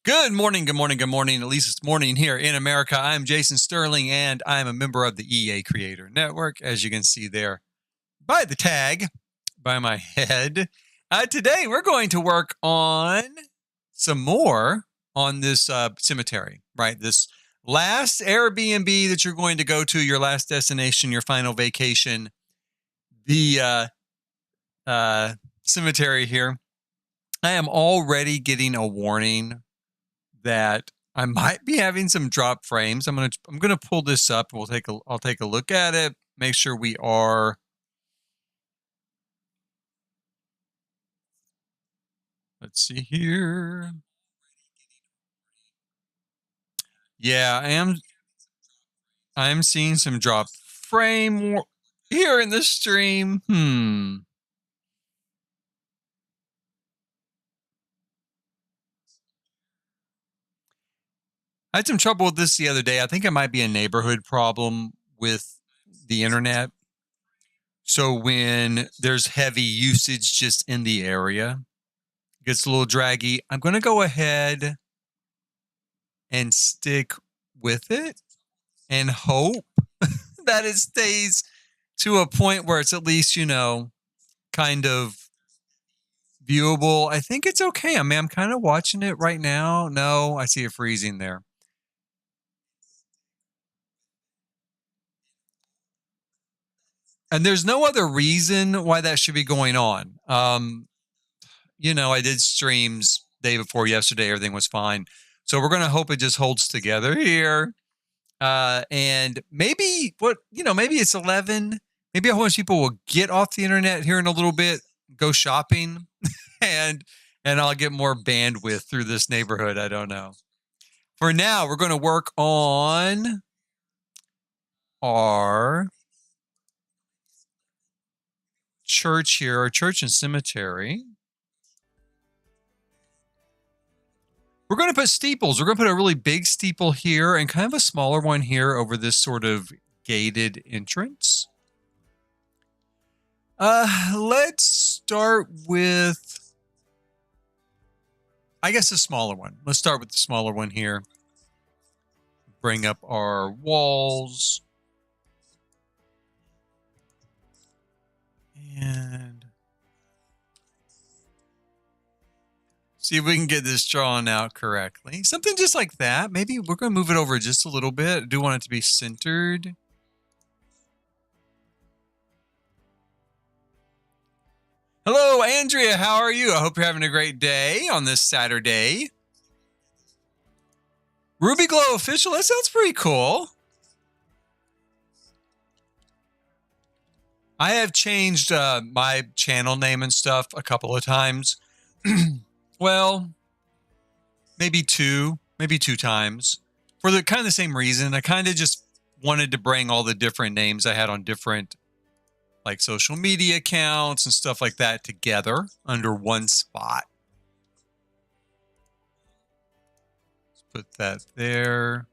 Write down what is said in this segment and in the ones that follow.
Good morning, good morning, good morning. At least it's morning here in America. I'm Jason Sterling, and I'm a member of the EA Creator Network, as you can see there by the tag by my head. Today, we're going to work on some more on this cemetery, right? This last AirBNB that you're going to go to, your last destination, your final vacation, the cemetery here. I am already getting a warning that I might be having some drop frames. I'm gonna pull this up and I'll take a look at it, make sure we are. Let's see here. Yeah, I'm seeing some drop frame here in the stream. I had some trouble with this the other day. I think it might be a neighborhood problem with the internet. So when there's heavy usage just in the area, it gets a little draggy. I'm going to go ahead and stick with it and hope that it stays to a point where it's at least, kind of viewable. I think it's okay. I mean, I'm kind of watching it right now. No, I see it freezing there. And there's no other reason why that should be going on. I did streams day before yesterday. Everything was fine. So we're going to hope it just holds together here. And maybe maybe it's 11. Maybe a whole bunch of people will get off the internet here in a little bit, go shopping, and I'll get more bandwidth through this neighborhood. I don't know. For now, we're going to work on our church here, our church and cemetery. We're going to put steeples. We're going to put a really big steeple here and kind of a smaller one here over this sort of gated entrance. Let's start with, I guess, a smaller one. Let's start with the smaller one here. Bring up our walls. And see if we can get this drawn out correctly. Something just like that. Maybe we're going to move it over just a little bit. I do want it to be centered. Hello, Andrea. How are you? I hope you're having a great day on this Saturday. Ruby Glow Official. That sounds pretty cool. I have changed my channel name and stuff a couple of times. Well, maybe two times for the kind of the same reason. I kind of just wanted to bring all the different names I had on different like social media accounts and stuff like that together under one spot. Let's put that there.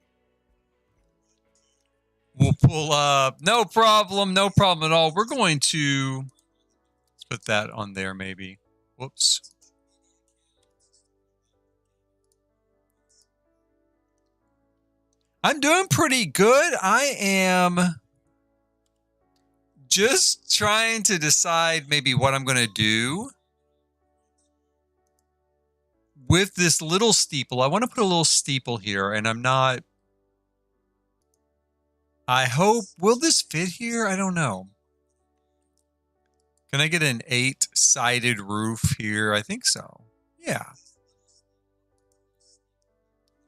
We'll pull up. No problem at all. We're going to, let's put that on there maybe. Whoops. I'm doing pretty good. I am just trying to decide maybe what I'm going to do with this little steeple. I want to put a little steeple here, and I'm not. I hope, will this fit here? I don't know. Can I get an 8-sided roof here? I think so. Yeah.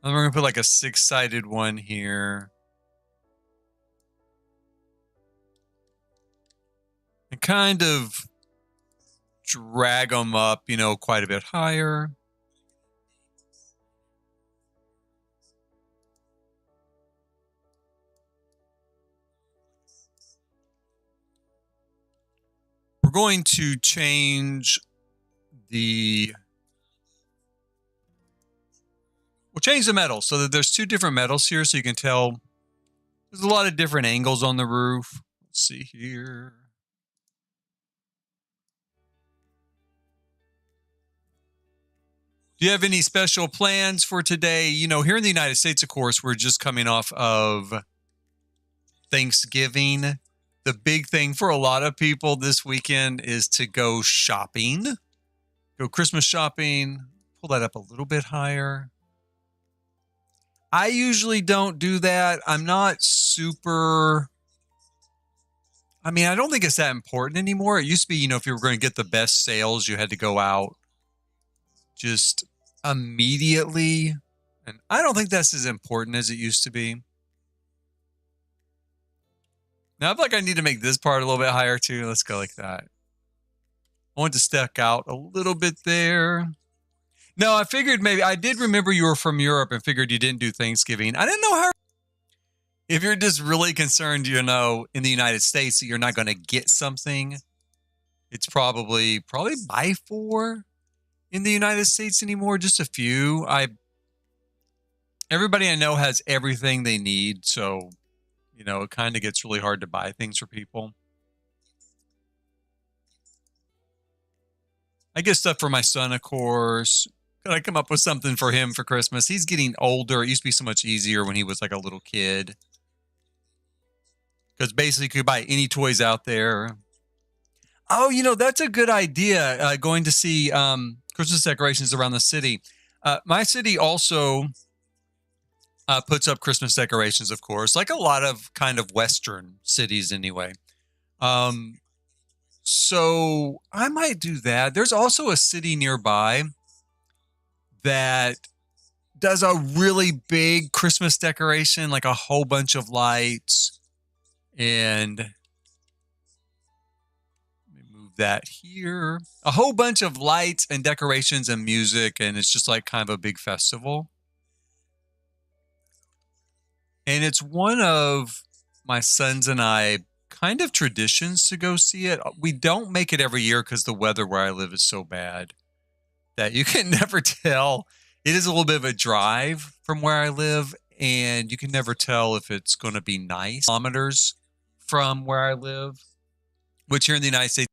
And we're going to put like a 6-sided one here. And kind of drag them up, quite a bit higher. We're going to change we'll change the metal so that there's 2 different metals here so you can tell there's a lot of different angles on the roof. Let's see here. Do you have any special plans for today? You know, here in the United States, of course, we're just coming off of Thanksgiving. The big thing for a lot of people this weekend is to go shopping, go Christmas shopping. Pull that up a little bit higher. I usually don't do that. I'm not super. I mean, I don't think it's that important anymore. It used to be, you know, if you were going to get the best sales, you had to go out just immediately. And I don't think that's as important as it used to be. Now I feel like I need to make this part a little bit higher too. Let's go like that. I want to stick out a little bit there. No, I figured maybe I did remember you were from Europe and figured you didn't do Thanksgiving. I didn't know how. If you're just really concerned, you know, in the United States that you're not going to get something, it's probably buy four in the United States anymore. Just a few. Everybody I know has everything they need, so you know it kind of gets really hard to buy things for people. I get stuff for my son, of course. Gotta come up with something for him for Christmas. He's getting older. It used to be so much easier when he was like a little kid. Because basically you could buy any toys out there. Oh, you know, that's a good idea. Going to see Christmas decorations around the city. My city also puts up Christmas decorations, of course, like a lot of kind of Western cities anyway. So I might do that. There's also a city nearby that does a really big Christmas decoration, like a whole bunch of lights. And let me move that here. A whole bunch of lights and decorations and music. And it's just like kind of a big festival. And it's one of my sons and I kind of traditions to go see it. We don't make it every year because the weather where I live is so bad that you can never tell. It is a little bit of a drive from where I live, and you can never tell if it's going to be nice. Kilometers from where I live, which here in the United States.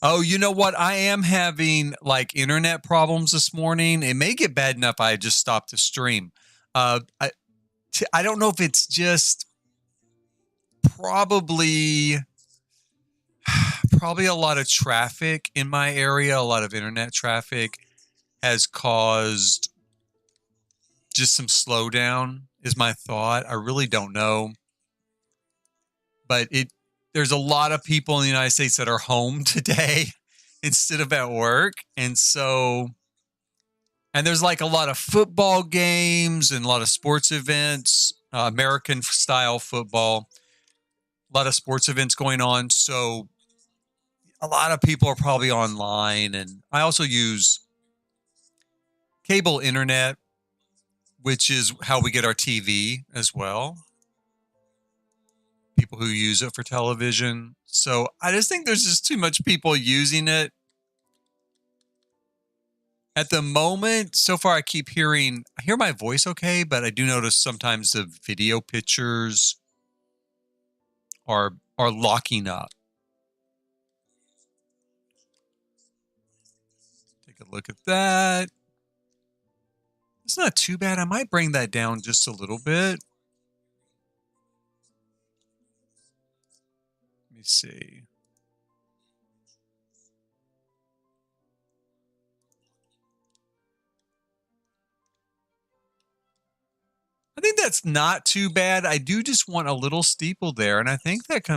Oh, you know what? I am having like internet problems this morning. It may get bad enough I just stopped the stream. I don't know if it's just probably a lot of traffic in my area. A lot of internet traffic has caused just some slowdown is my thought. I really don't know. But there's a lot of people in the United States that are home today instead of at work. And there's like a lot of football games and a lot of sports events, American style football, a lot of sports events going on. So a lot of people are probably online. And I also use cable internet, which is how we get our TV as well. People who use it for television. So I just think there's just too much people using it. At the moment, so far I hear my voice okay, but I do notice sometimes the video pictures are locking up. Take a look at that. It's not too bad. I might bring that down just a little bit. Let me see. I think that's not too bad. I do just want a little steeple there, and I think that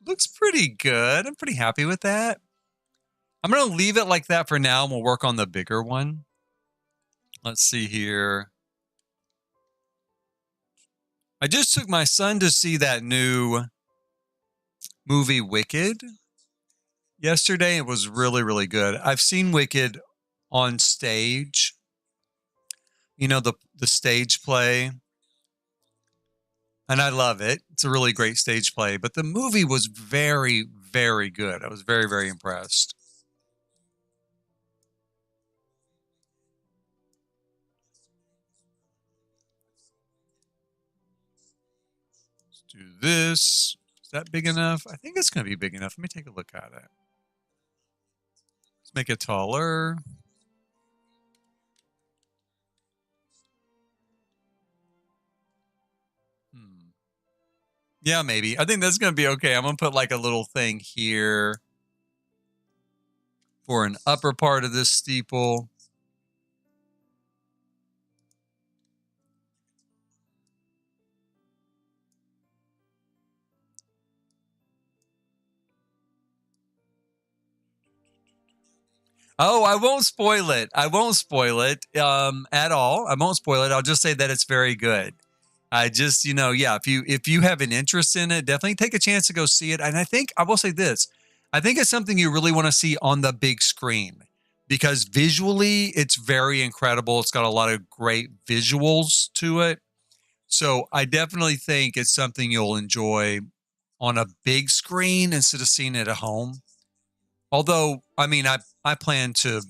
looks pretty good. I'm pretty happy with that. I'm going to leave it like that for now, and we'll work on the bigger one. Let's see here. I just took my son to see that new movie Wicked yesterday. It was really, really good. I've seen Wicked on stage. You know, the stage play. And I love it. It's a really great stage play. But the movie was very, very good. I was very, very impressed. Let's do this. Is that big enough? I think it's going to be big enough. Let me take a look at it. Make it taller. Yeah, maybe. I think that's going to be okay. I'm going to put like a little thing here for an upper part of this steeple. Oh, I won't spoil it. I won't spoil it at all. I won't spoil it. I'll just say that it's very good. I just, yeah, if you have an interest in it, definitely take a chance to go see it. And I think I will say this. I think it's something you really want to see on the big screen because visually it's very incredible. It's got a lot of great visuals to it. So I definitely think it's something you'll enjoy on a big screen instead of seeing it at home. Although, I mean, I plan to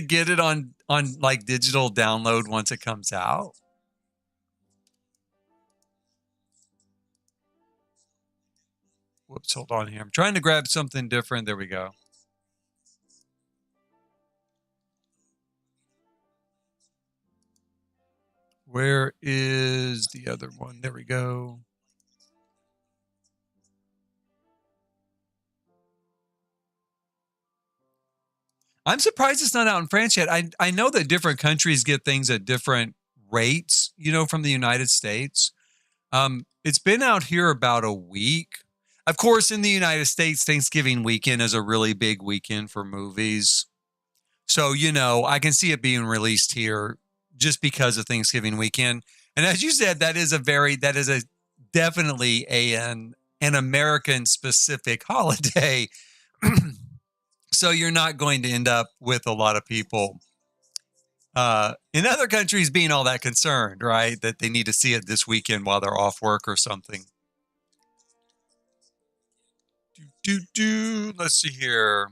get it on like digital download once it comes out. Whoops, hold on here. I'm trying to grab something different. There we go. Where is the other one? There we go. I'm surprised it's not out in France yet. I know that different countries get things at different rates, from the United States. It's been out here about a week. Of course, in the United States, Thanksgiving weekend is a really big weekend for movies. So, I can see it being released here just because of Thanksgiving weekend. And as you said, that is definitely an American specific holiday. So you're not going to end up with a lot of people in other countries being all that concerned, right? That they need to see it this weekend while they're off work or something. Let's see here.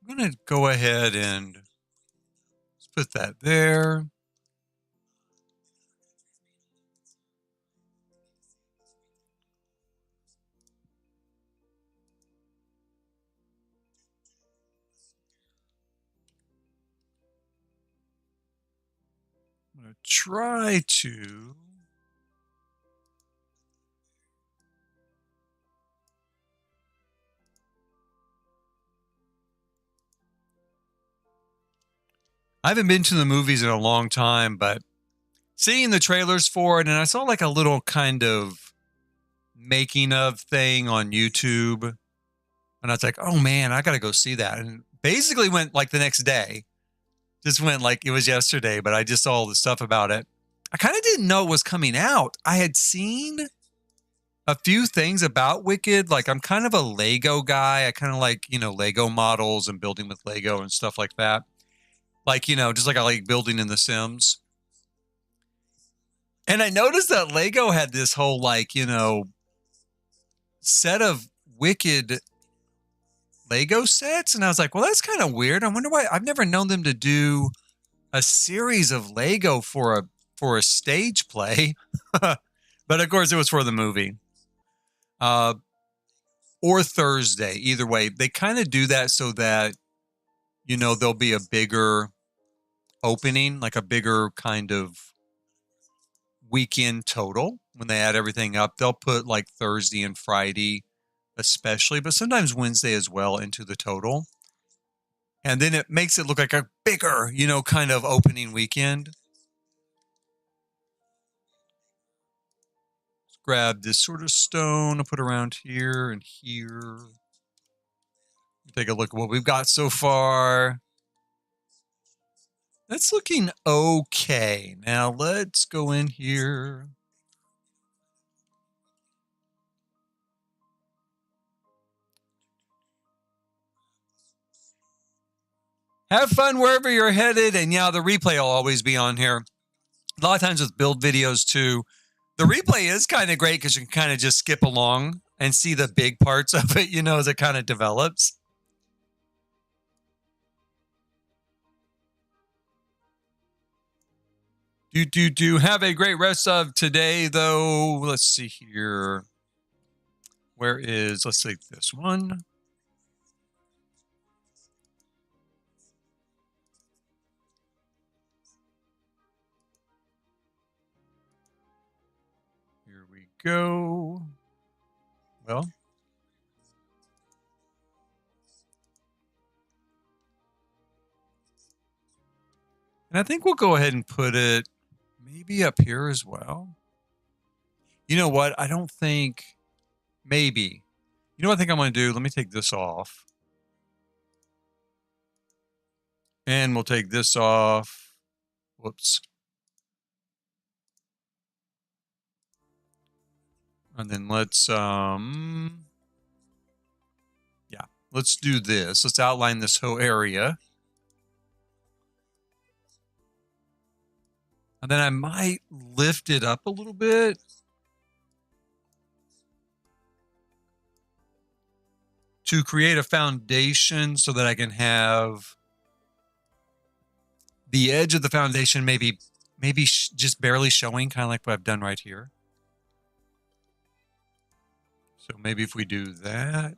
I'm going to go ahead and let's put that there. I'm going to try to. I haven't been to the movies in a long time, but seeing the trailers for it, and I saw like a little kind of making of thing on YouTube. And I was like, oh man, I got to go see that. And basically went like the next day. Just went like it was yesterday, but I just saw all the stuff about it. I kind of didn't know it was coming out. I had seen a few things about Wicked. Like I'm kind of a Lego guy. I kind of like, Lego models and building with Lego and stuff like that. Like, just like I like building in The Sims. And I noticed that Lego had this whole like, set of Wicked Lego sets. And I was like, well, that's kind of weird. I wonder why. I've never known them to do a series of Lego for a stage play. But of course it was for the movie. Or Thursday, either way. They kind of do that so that, there'll be a bigger opening, like a bigger kind of weekend total. When they add everything up, they'll put like Thursday and Friday especially, but sometimes Wednesday as well into the total. And then it makes it look like a bigger, kind of opening weekend. Let's grab this sort of stone and put around here and here. Take a look at what we've got so far. That's looking okay. Now let's go in here. Have fun wherever you're headed. And yeah, the replay will always be on here. A lot of times with build videos too, the replay is kind of great because you can kind of just skip along and see the big parts of it, as it kind of develops. Do. Have a great rest of today, though. Let's see here. Where is, let's take this one. Here we go. Well, and I think we'll go ahead and put it maybe up here as well. You know what? I don't think, maybe. You know what I think I'm going to do? Let me take this off. And we'll take this off. Whoops. And then let's, yeah, let's do this. Let's outline this whole area. And then I might lift it up a little bit. To create a foundation so that I can have the edge of the foundation maybe just barely showing, kind of like what I've done right here. So maybe if we do that.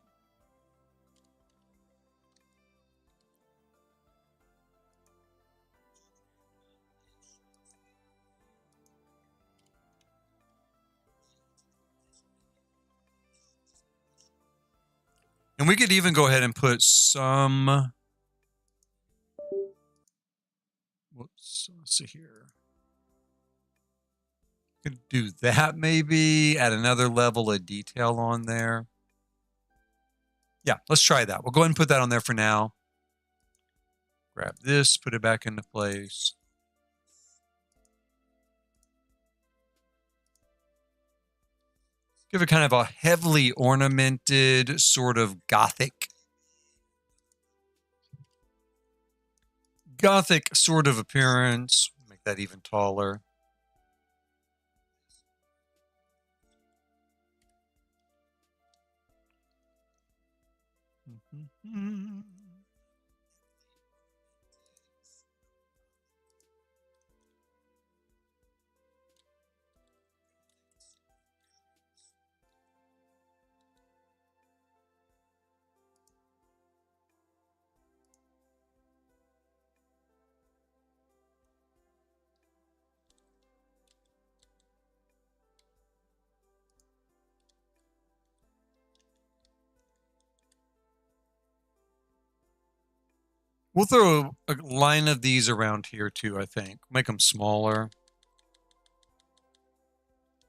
And we could even go ahead and put some, whoops, let's see here. Could do that maybe, add another level of detail on there. Yeah, let's try that. We'll go ahead and put that on there for now. Grab this, put it back into place. Give it kind of a heavily ornamented sort of gothic sort of appearance. Make that even taller. We'll throw a line of these around here too, I think. Make them smaller.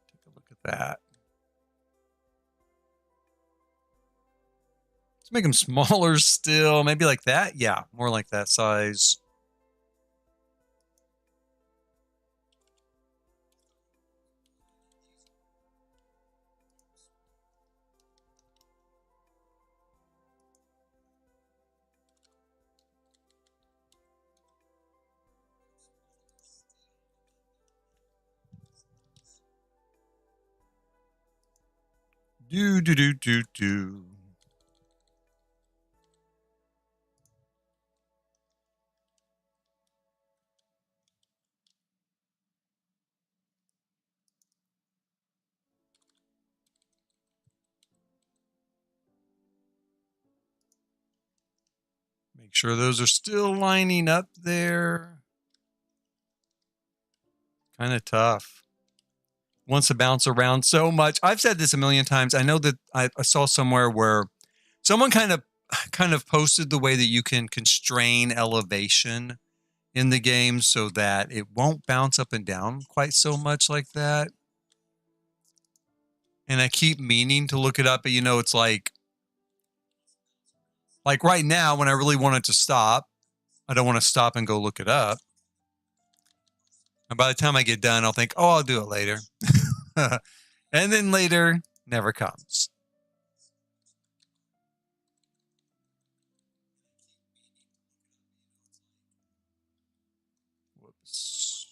Take a look at that. Let's make them smaller still. Maybe like that? Yeah, more like that size. Do. Make sure those are still lining up there. Kind of tough. Wants to bounce around so much. I've said this a million times. I know that I saw somewhere where someone kind of posted the way that you can constrain elevation in the game so that it won't bounce up and down quite so much like that. And I keep meaning to look it up, but you know, it's like right now when I really want it to stop, I don't want to stop and go look it up. And by the time I get done, I'll think, oh, I'll do it later. And then later never comes. Whoops.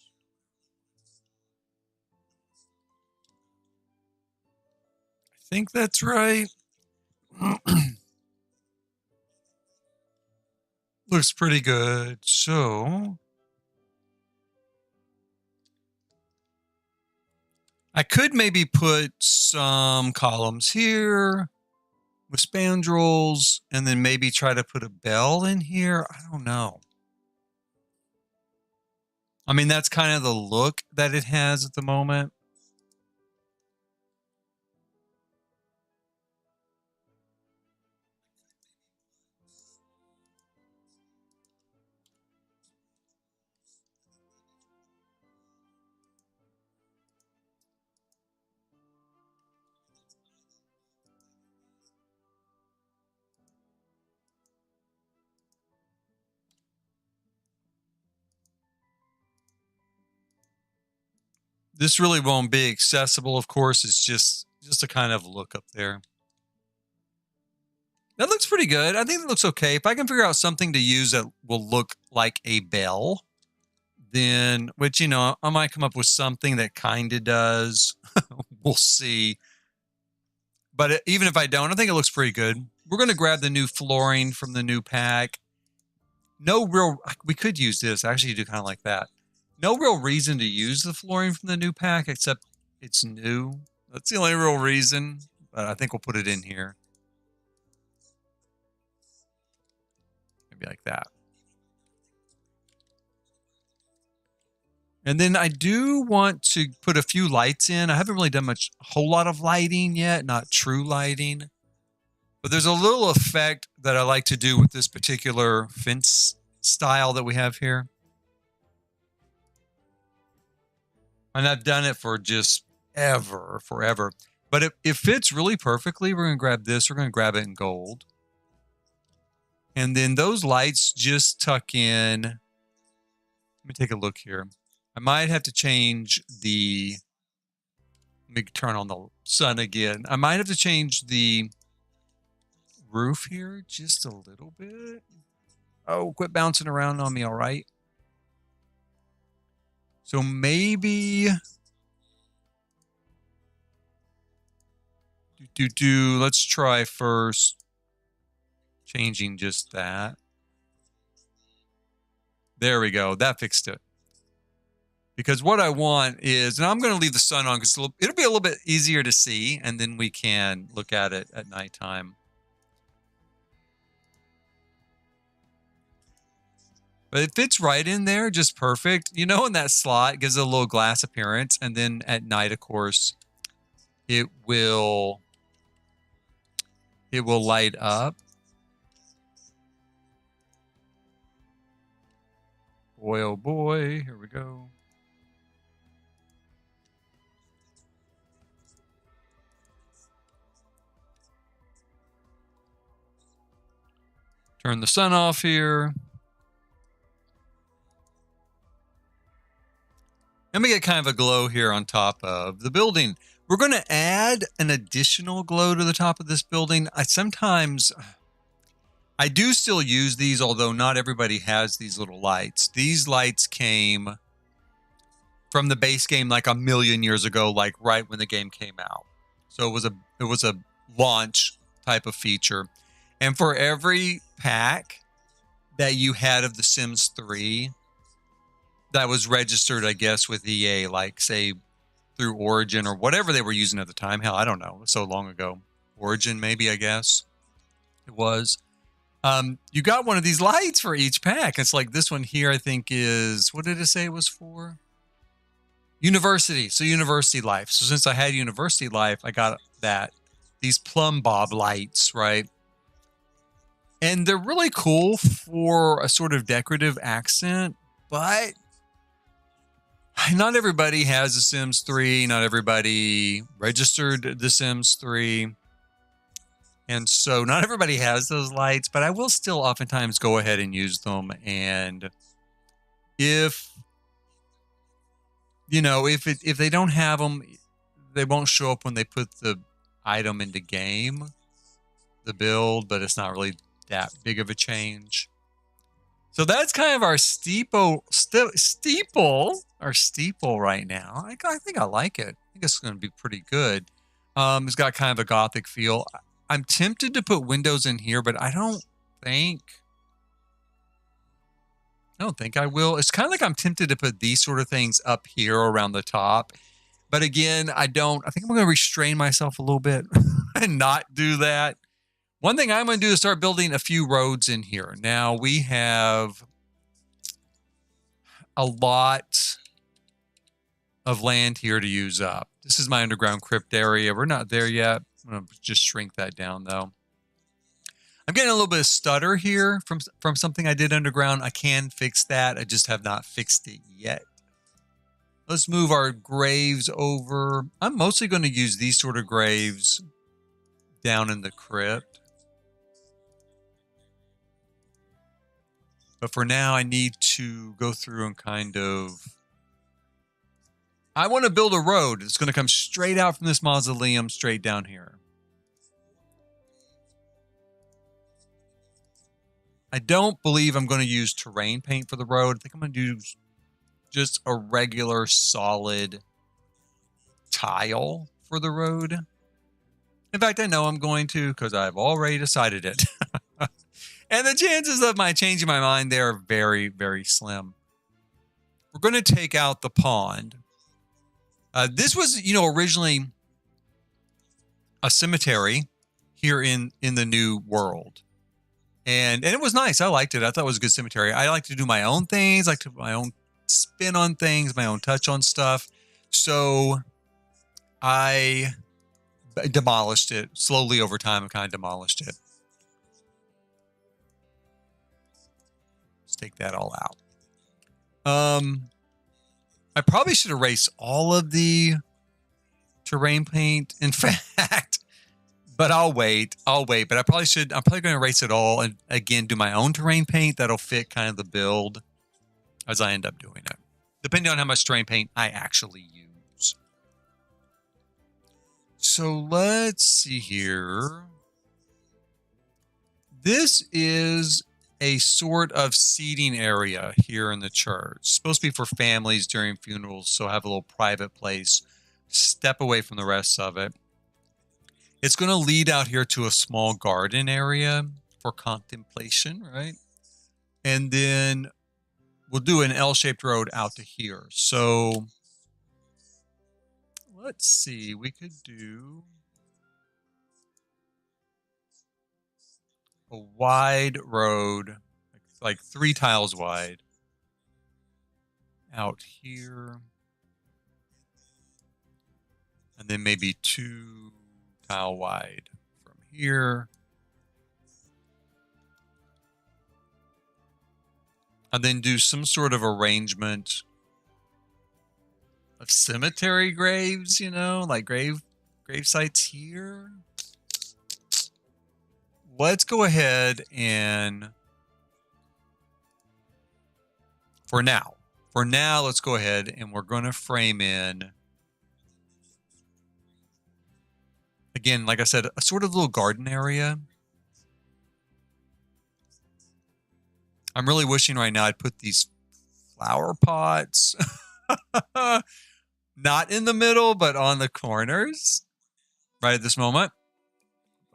I think that's right. Looks pretty good. So I could maybe put some columns here with spandrels and then maybe try to put a bell in here. I don't know. I mean, that's kind of the look that it has at the moment. This really won't be accessible, of course. It's just a kind of look up there. That looks pretty good. I think it looks okay. If I can figure out something to use that will look like a bell, then, which, you know, I might come up with something that kind of does. We'll see. But even if I don't, I think it looks pretty good. We're going to grab the new flooring from the new pack. No real, we could use this. I actually do kind of like that. No real reason to use the flooring from the new pack, except it's new. That's the only real reason. But I think we'll put it in here. Maybe like that. And then I do want to put a few lights in. I haven't really done a whole lot of lighting yet, not true lighting. But there's a little effect that I like to do with this particular fence style that we have here. And I've done it for just forever. But it fits really perfectly. We're going to grab this. We're going to grab it in gold. And then those lights just tuck in. Let me take a look here. I might have to change the, let me turn on the sun again. I might have to change the roof here just a little bit. Oh, quit bouncing around on me, all right? So maybe, let's try first changing just that. There we go, that fixed it. Because what I want is, and I'm going to leave the sun on because it'll be a little bit easier to see, and then we can look at it at nighttime. But it fits right in there, just perfect. You know, in that slot, it gives it a little glass appearance. And then at night, of course, it will light up. Boy, oh boy, here we go. Turn the sun off here. And we get kind of a glow here on top of the building. We're going to add an additional glow to the top of this building. I do still use these, although not everybody has these little lights. These lights came from the base game like a million years ago, like right when the game came out. So it was a launch type of feature. And for every pack that you had of The Sims 3 that was registered, I guess, with EA, like say through Origin or whatever they were using at the time. Hell, I don't know. It was so long ago. Origin, maybe, I guess it was. You got one of these lights for each pack. It's like this one here, I think is, what did it say it was for? University. So University Life. So since I had University Life, I got that. These plumb bob lights, right? And they're really cool for a sort of decorative accent, but not everybody has The Sims 3. Not everybody registered The Sims 3. And so not everybody has those lights, but I will still oftentimes go ahead and use them. And if, you know, if they don't have them, they won't show up when they put the item into game, the build, but it's not really that big of a change. So that's kind of our steeple right now. I think I like it. I think it's going to be pretty good. It's got kind of a gothic feel. I'm tempted to put windows in here, but I don't think I will. It's kind of like I'm tempted to put these sort of things up here around the top. But again, I think I'm going to restrain myself a little bit and not do that. One thing I'm going to do is start building a few roads in here. Now we have a lot of land here to use up. This is my underground crypt area. We're not there yet. I'm going to just shrink that down though. I'm getting a little bit of stutter here from something I did underground. I can fix that. I just have not fixed it yet. Let's move our graves over. I'm mostly going to use these sort of graves down in the crypt. But for now, I need to go through and kind of... I want to build a road. It's going to come straight out from this mausoleum, straight down here. I don't believe I'm going to use terrain paint for the road. I think I'm going to do just a regular solid tile for the road. In fact, I know I'm going to because I've already decided it. And the chances of my changing my mind there are very, very slim. We're going to take out the pond. This was, originally a cemetery here in the new world. And it was nice. I liked it. I thought it was a good cemetery. I like to do my own things, like to put my own spin on things, my own touch on stuff. So I demolished it slowly over time. I kind of demolished it. Let's take that all out. I probably should erase all of the terrain paint. In fact, but I'll wait. But I'm probably going to erase it all and again do my own terrain paint that'll fit kind of the build as I end up doing it, depending on how much terrain paint I actually use. So let's see here. This is a sort of seating area here in the church. It's supposed to be for families during funerals, so have a little private place. Step away from the rest of it. It's going to lead out here to a small garden area for contemplation, right? And then we'll do an L-shaped road out to here. So let's see, we could do a wide road, like 3 tiles wide, out here. And then maybe 2 tile wide from here. And then do some sort of arrangement of cemetery graves, like grave sites here. Let's go ahead and for now, let's go ahead and we're going to frame in, again, like I said, a sort of little garden area. I'm really wishing right now I'd put these flower pots, not in the middle, but on the corners right at this moment.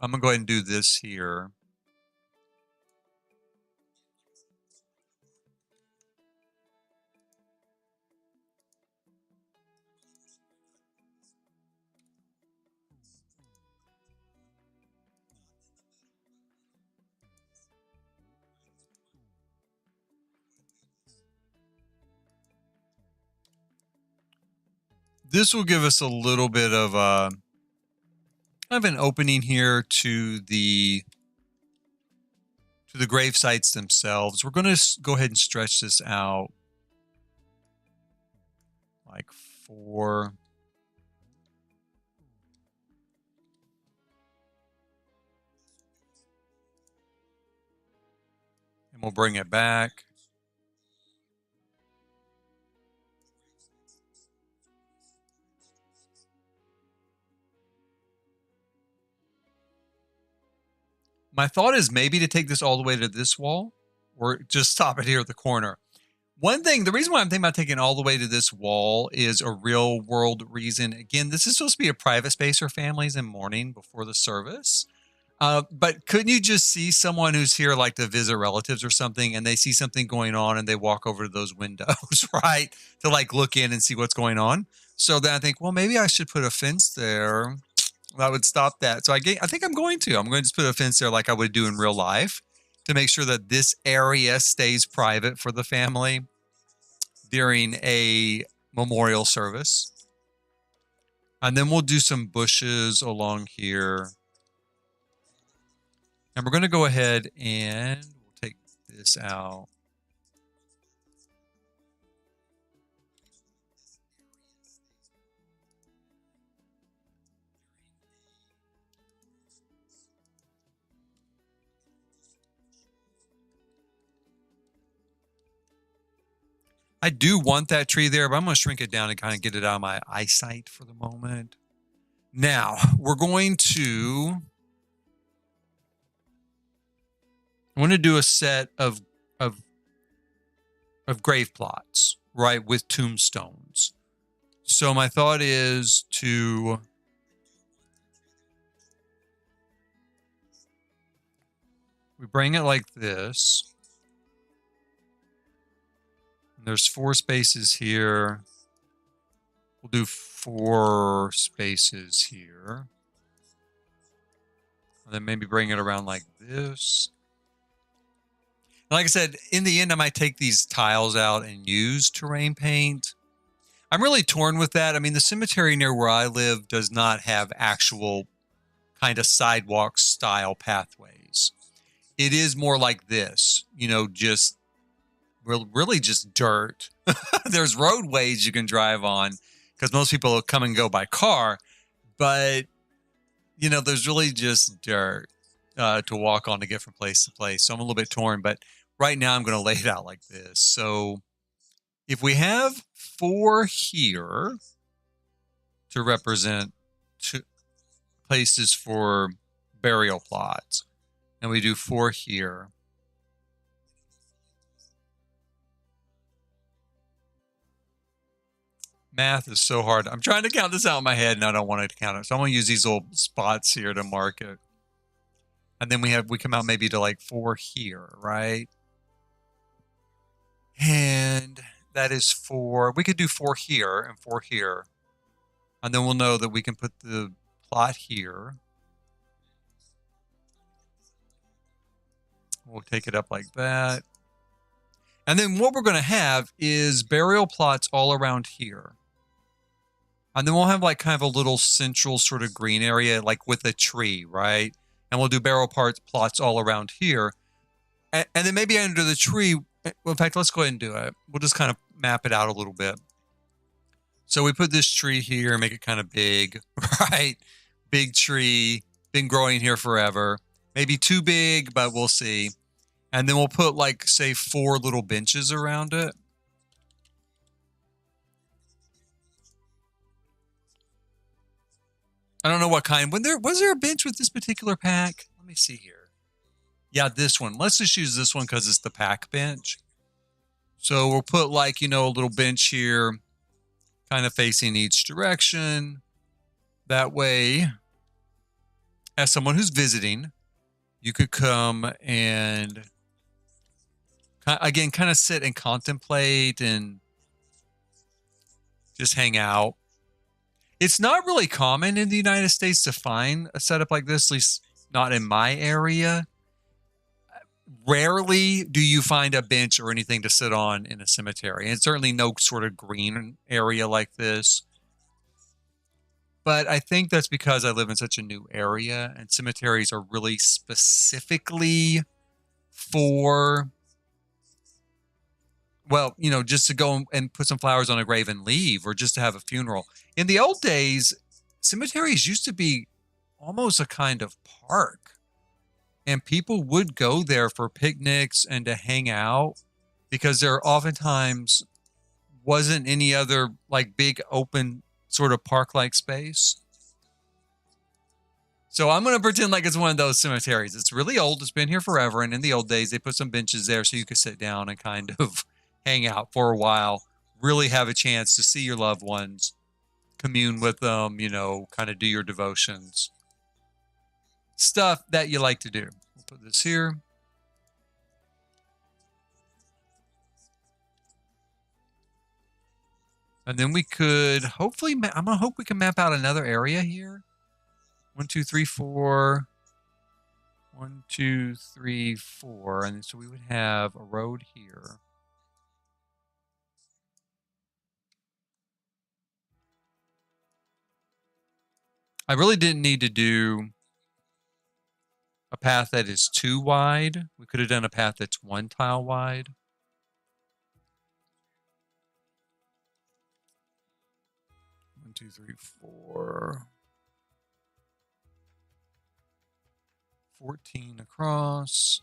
I'm going to go ahead and do this here. This will give us a little bit of kind of an opening here to the grave sites themselves. We're going to go ahead and stretch this out like 4. And we'll bring it back. My thought is maybe to take this all the way to this wall or just stop it here at the corner. One thing, the reason why I'm thinking about taking it all the way to this wall is a real world reason. Again, this is supposed to be a private space for families in mourning before the service. But couldn't you just see someone who's here like to visit relatives or something and they see something going on and they walk over to those windows, right? To like look in and see what's going on. So then I think, well, maybe I should put a fence there that would stop that. So I think I'm going to. I'm going to just put a fence there like I would do in real life to make sure that this area stays private for the family during a memorial service. And then we'll do some bushes along here. And we're going to go ahead and we'll take this out. I do want that tree there, but I'm going to shrink it down and kind of get it out of my eyesight for the moment. Now, we're going to... I want to do a set of grave plots, right, with tombstones. So my thought is to... we bring it like this. There's 4 spaces here. We'll do 4 spaces here. And then maybe bring it around like this. And like I said, in the end, I might take these tiles out and use terrain paint. I'm really torn with that. I mean, the cemetery near where I live does not have actual kind of sidewalk style pathways. It is more like this, you know, just really just dirt. There's roadways you can drive on because most people come and go by car, but you know, there's really just dirt to walk on to get from place to place. So I'm a little bit torn, but right now I'm going to lay it out like this. So if we have 4 here to represent 2 places for burial plots, and we do 4 here. Math is so hard. I'm trying to count this out in my head and I don't want to count it. So I'm going to use these little spots here to mark it. And then we come out maybe to like 4 here, right? And that is 4. We could do 4 here and 4 here. And then we'll know that we can put the plot here. We'll take it up like that. And then what we're going to have is burial plots all around here. And then we'll have like kind of a little central sort of green area, like with a tree, right? And we'll do burial plots all around here. And then maybe under the tree, well, in fact, let's go ahead and do it. We'll just kind of map it out a little bit. So we put this tree here, make it kind of big, right? Big tree, been growing here forever. Maybe too big, but we'll see. And then we'll put like, say, 4 little benches around it. I don't know what kind. Was there a bench with this particular pack? Let me see here. Yeah, this one. Let's just use this one because it's the pack bench. So we'll put like, you know, a little bench here, kind of facing each direction. That way, as someone who's visiting, you could come and, again, kind of sit and contemplate and just hang out. It's not really common in the United States to find a setup like this, at least not in my area. Rarely do you find a bench or anything to sit on in a cemetery, and certainly no sort of green area like this. But I think that's because I live in such a new area, and cemeteries are really specifically for, well, you know, just to go and put some flowers on a grave and leave, or just to have a funeral. In the old days, cemeteries used to be almost a kind of park. And people would go there for picnics and to hang out because there oftentimes wasn't any other like big open sort of park-like space. So I'm going to pretend like it's one of those cemeteries. It's really old. It's been here forever. And in the old days, they put some benches there so you could sit down and kind of hang out for a while, really have a chance to see your loved ones, commune with them, you know, kind of do your devotions. Stuff that you like to do. We'll put this here. And then we could hopefully, I'm going to hope we can map out another area here. 1, 2, 3, 4. 1, 2, 3, 4. And so we would have a road here. I really didn't need to do a path that is too wide. We could have done a path that's 1 tile wide. One, 2, 3, 4. 14 across.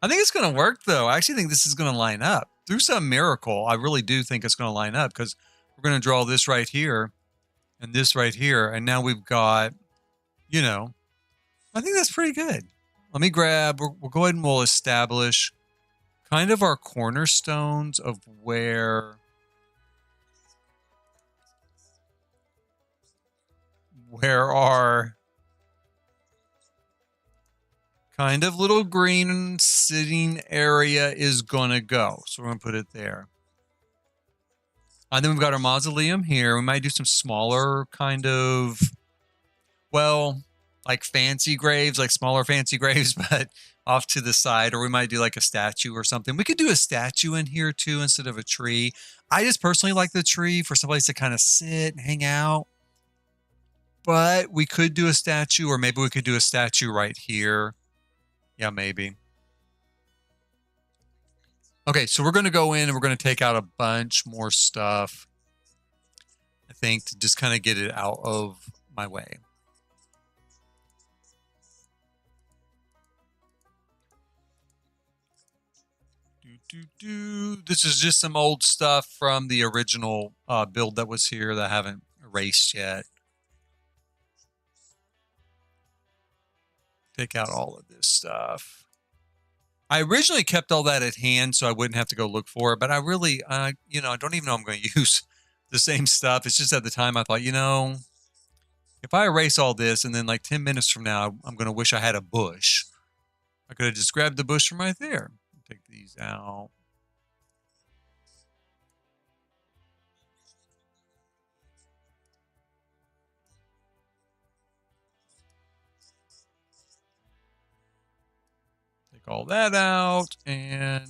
I think it's going to work, though. I actually think this is going to line up. Through some miracle, I really do think it's going to line up because we're going to draw this right here and this right here. And now we've got, you know, I think that's pretty good. Let me grab, we'll go ahead and we'll establish kind of our cornerstones of where our kind of little green sitting area is going to go. So we're going to put it there. And then we've got our mausoleum here. We might do some smaller kind of, well, like fancy graves, like smaller fancy graves, but off to the side. Or we might do like a statue or something. We could do a statue in here too instead of a tree. I just personally like the tree for someplace to kind of sit and hang out. But we could do a statue, or maybe we could do a statue right here. Yeah, maybe. Okay, so we're going to go in and we're going to take out a bunch more stuff, I think, to just kind of get it out of my way. This is just some old stuff from the original build that was here that I haven't erased yet. Take out all of this stuff. I originally kept all that at hand so I wouldn't have to go look for it, but I really, you know, I don't even know I'm going to use the same stuff. It's just at the time I thought, you know, if I erase all this and then like 10 minutes from now, I'm going to wish I had a bush. I could have just grabbed the bush from right there. Take these out. Take all that out, and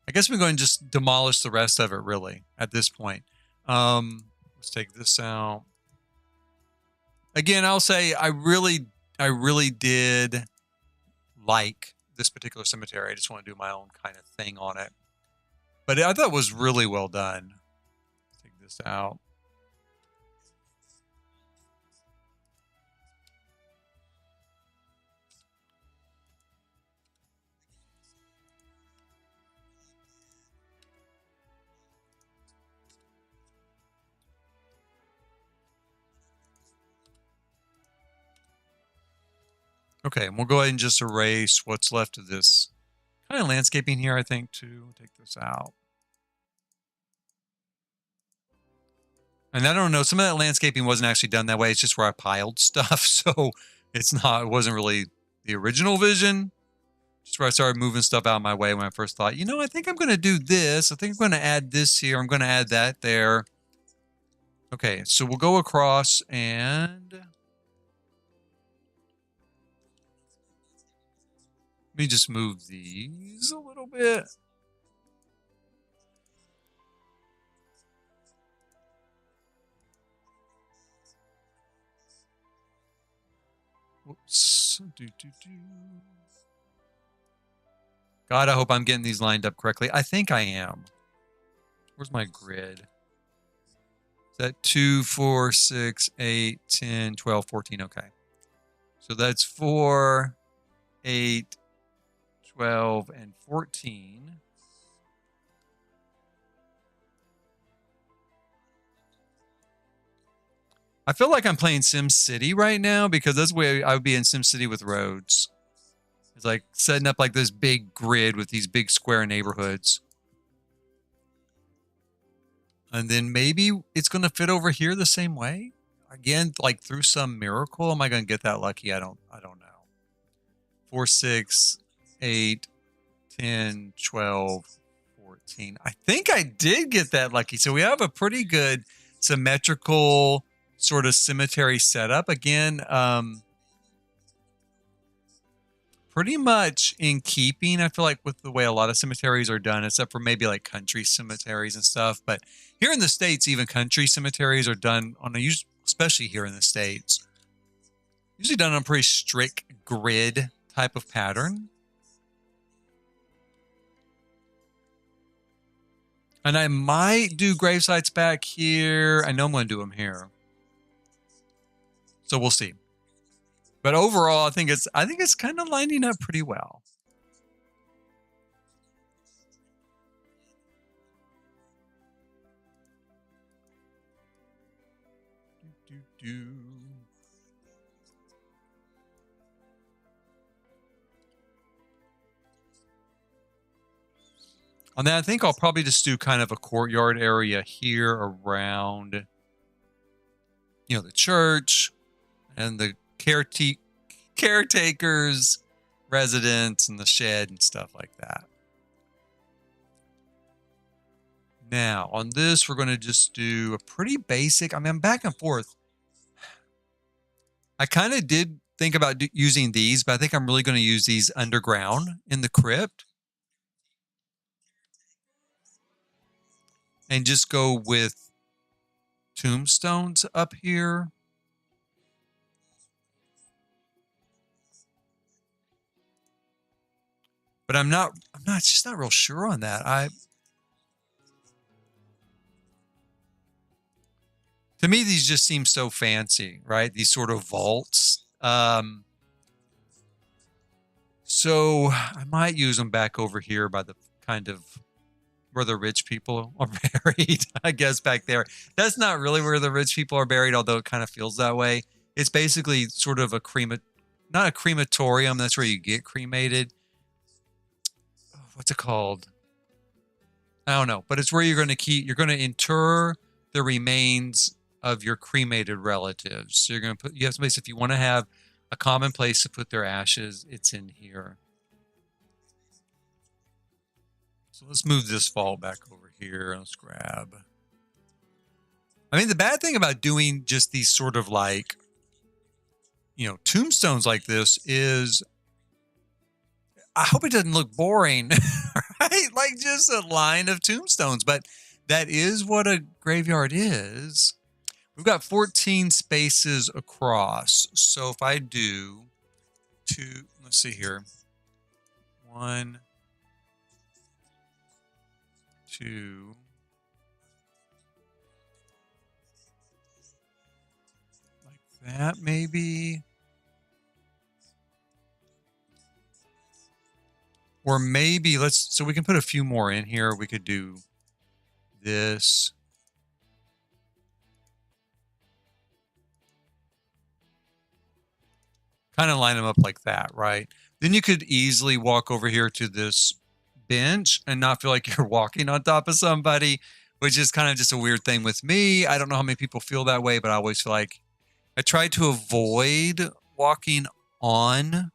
I guess we're going to just demolish the rest of it, really, at this point. Let's take this out. Again, I'll say I really did like this particular cemetery. I just want to do my own kind of thing on it. But I thought it was really well done. Let's take this out. Okay, and we'll go ahead and just erase what's left of this kind of landscaping here, I think, too. Take this out. And I don't know, some of that landscaping wasn't actually done that way. It's just where I piled stuff. So it wasn't really the original vision. Just where I started moving stuff out of my way when I first thought, you know, I think I'm going to do this. I think I'm going to add this here. I'm going to add that there. Okay, so we'll go across and let me just move these a little bit. Whoops. God, I hope I'm getting these lined up correctly. I think I am. Where's my grid? Is that 2, 4, 6, 8, 10, 12, 14? Okay. So that's 4, 8, 12, and 14. I feel like I'm playing Sim City right now because that's the way I would be in Sim City with roads. It's like setting up like this big grid with these big square neighborhoods. And then maybe it's going to fit over here the same way. again, like through some miracle, am I going to get that lucky? I don't know. 4, 6, 8, 10, 12, 14. I think I did get that lucky. So we have a pretty good symmetrical sort of cemetery setup. Again, pretty much in keeping, I feel like, with the way a lot of cemeteries are done, except for maybe like country cemeteries and stuff. But here in the States, even country cemeteries are done on a, especially here in the States, usually done on a pretty strict grid type of pattern. And I might do gravesites back here. I know I'm going to do them here. So we'll see. But overall, I think it's kind of lining up pretty well. And then I think I'll probably just do kind of a courtyard area here around, the church and the caretakers, residents, and the shed and stuff like that. Now, on this, we're going to just do a pretty basic, I'm back and forth. I kind of did think about using these, but I think I'm really going to use these underground in the crypt. And just go with tombstones up here. But I'm just not real sure on that. To me, these just seem so fancy, right? These sort of vaults. So I might use them back over here by the kind of where the rich people are buried, I guess, back there. That's not really where the rich people are buried, although it kind of feels that way. It's basically sort of not a crematorium. That's where you get cremated. What's it called? I don't know, but it's where you're going to inter the remains of your cremated relatives. So you have space if you want to have a common place to put their ashes, it's in here. So let's move this vault back over here. Let's grab. I mean, the bad thing about doing just these sort of like, tombstones like this is I hope it doesn't look boring, right? Like just a line of tombstones, but that is what a graveyard is. We've got 14 spaces across. So if I do let's see here. 1, 2, like that maybe. Or maybe so we can put a few more in here. We could do this. Kind of line them up like that, right? Then you could easily walk over here to this bench and not feel like you're walking on top of somebody, which is kind of just a weird thing with me. I don't know how many people feel that way, but I always feel like I try to avoid walking on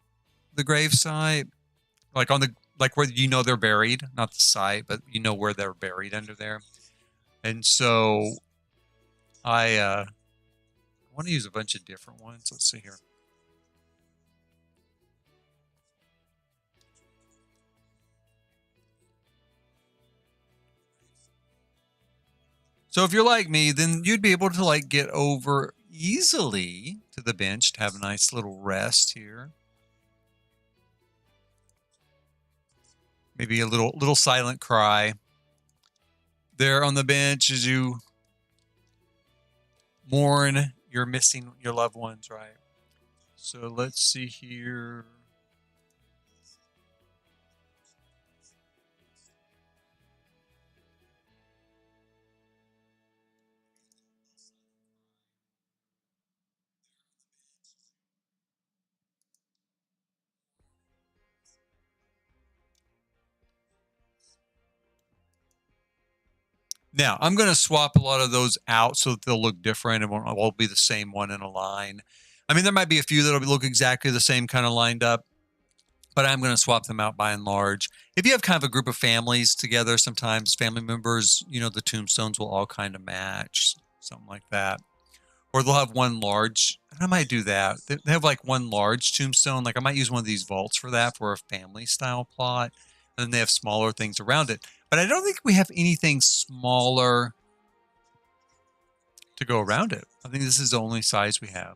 the gravesite, like where they're buried, not the site, but where they're buried under there. And so I want to use a bunch of different ones. Let's see here. So if you're like me, then you'd be able to like get over easily to the bench to have a nice little rest here. Maybe a little silent cry there on the bench as you mourn you're missing your loved ones, right? So let's see here. Now, I'm going to swap a lot of those out so that they'll look different and won't be the same one in a line. I mean, there might be a few that'll look exactly the same kind of lined up, but I'm going to swap them out by and large. If you have kind of a group of families together, sometimes family members, the tombstones will all kind of match, something like that. Or they'll have one large, and I might do that. They have like one large tombstone. Like I might use one of these vaults for that for a family style plot. And then they have smaller things around it. But I don't think we have anything smaller to go around it. I think this is the only size we have.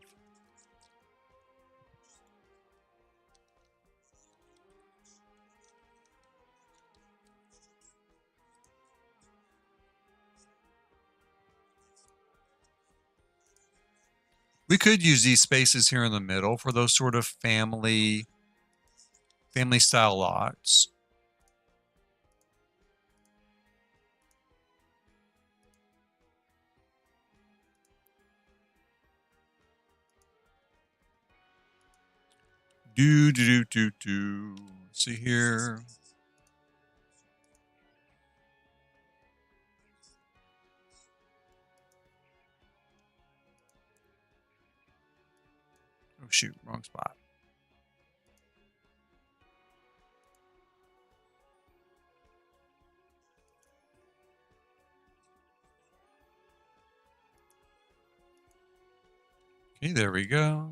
We could use these spaces here in the middle for those sort of family style lots. See here. Oh shoot, wrong spot. Okay, there we go.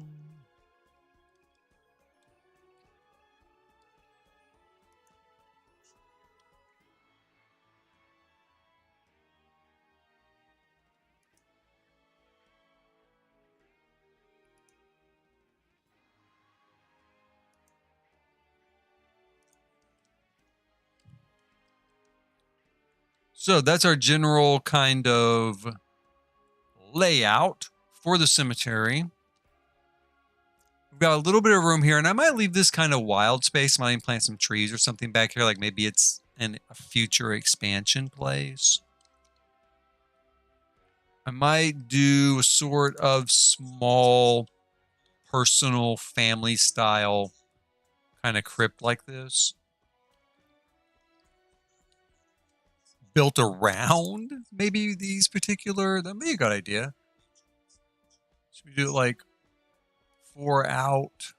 So that's our general kind of layout for the cemetery. We've got a little bit of room here, and I might leave this kind of wild space. I might even plant some trees or something back here, like maybe it's a future expansion place. I might do a sort of small personal family style kind of crypt like this. Built around maybe these particular, that'd be a good idea. Should we do it like 4 out?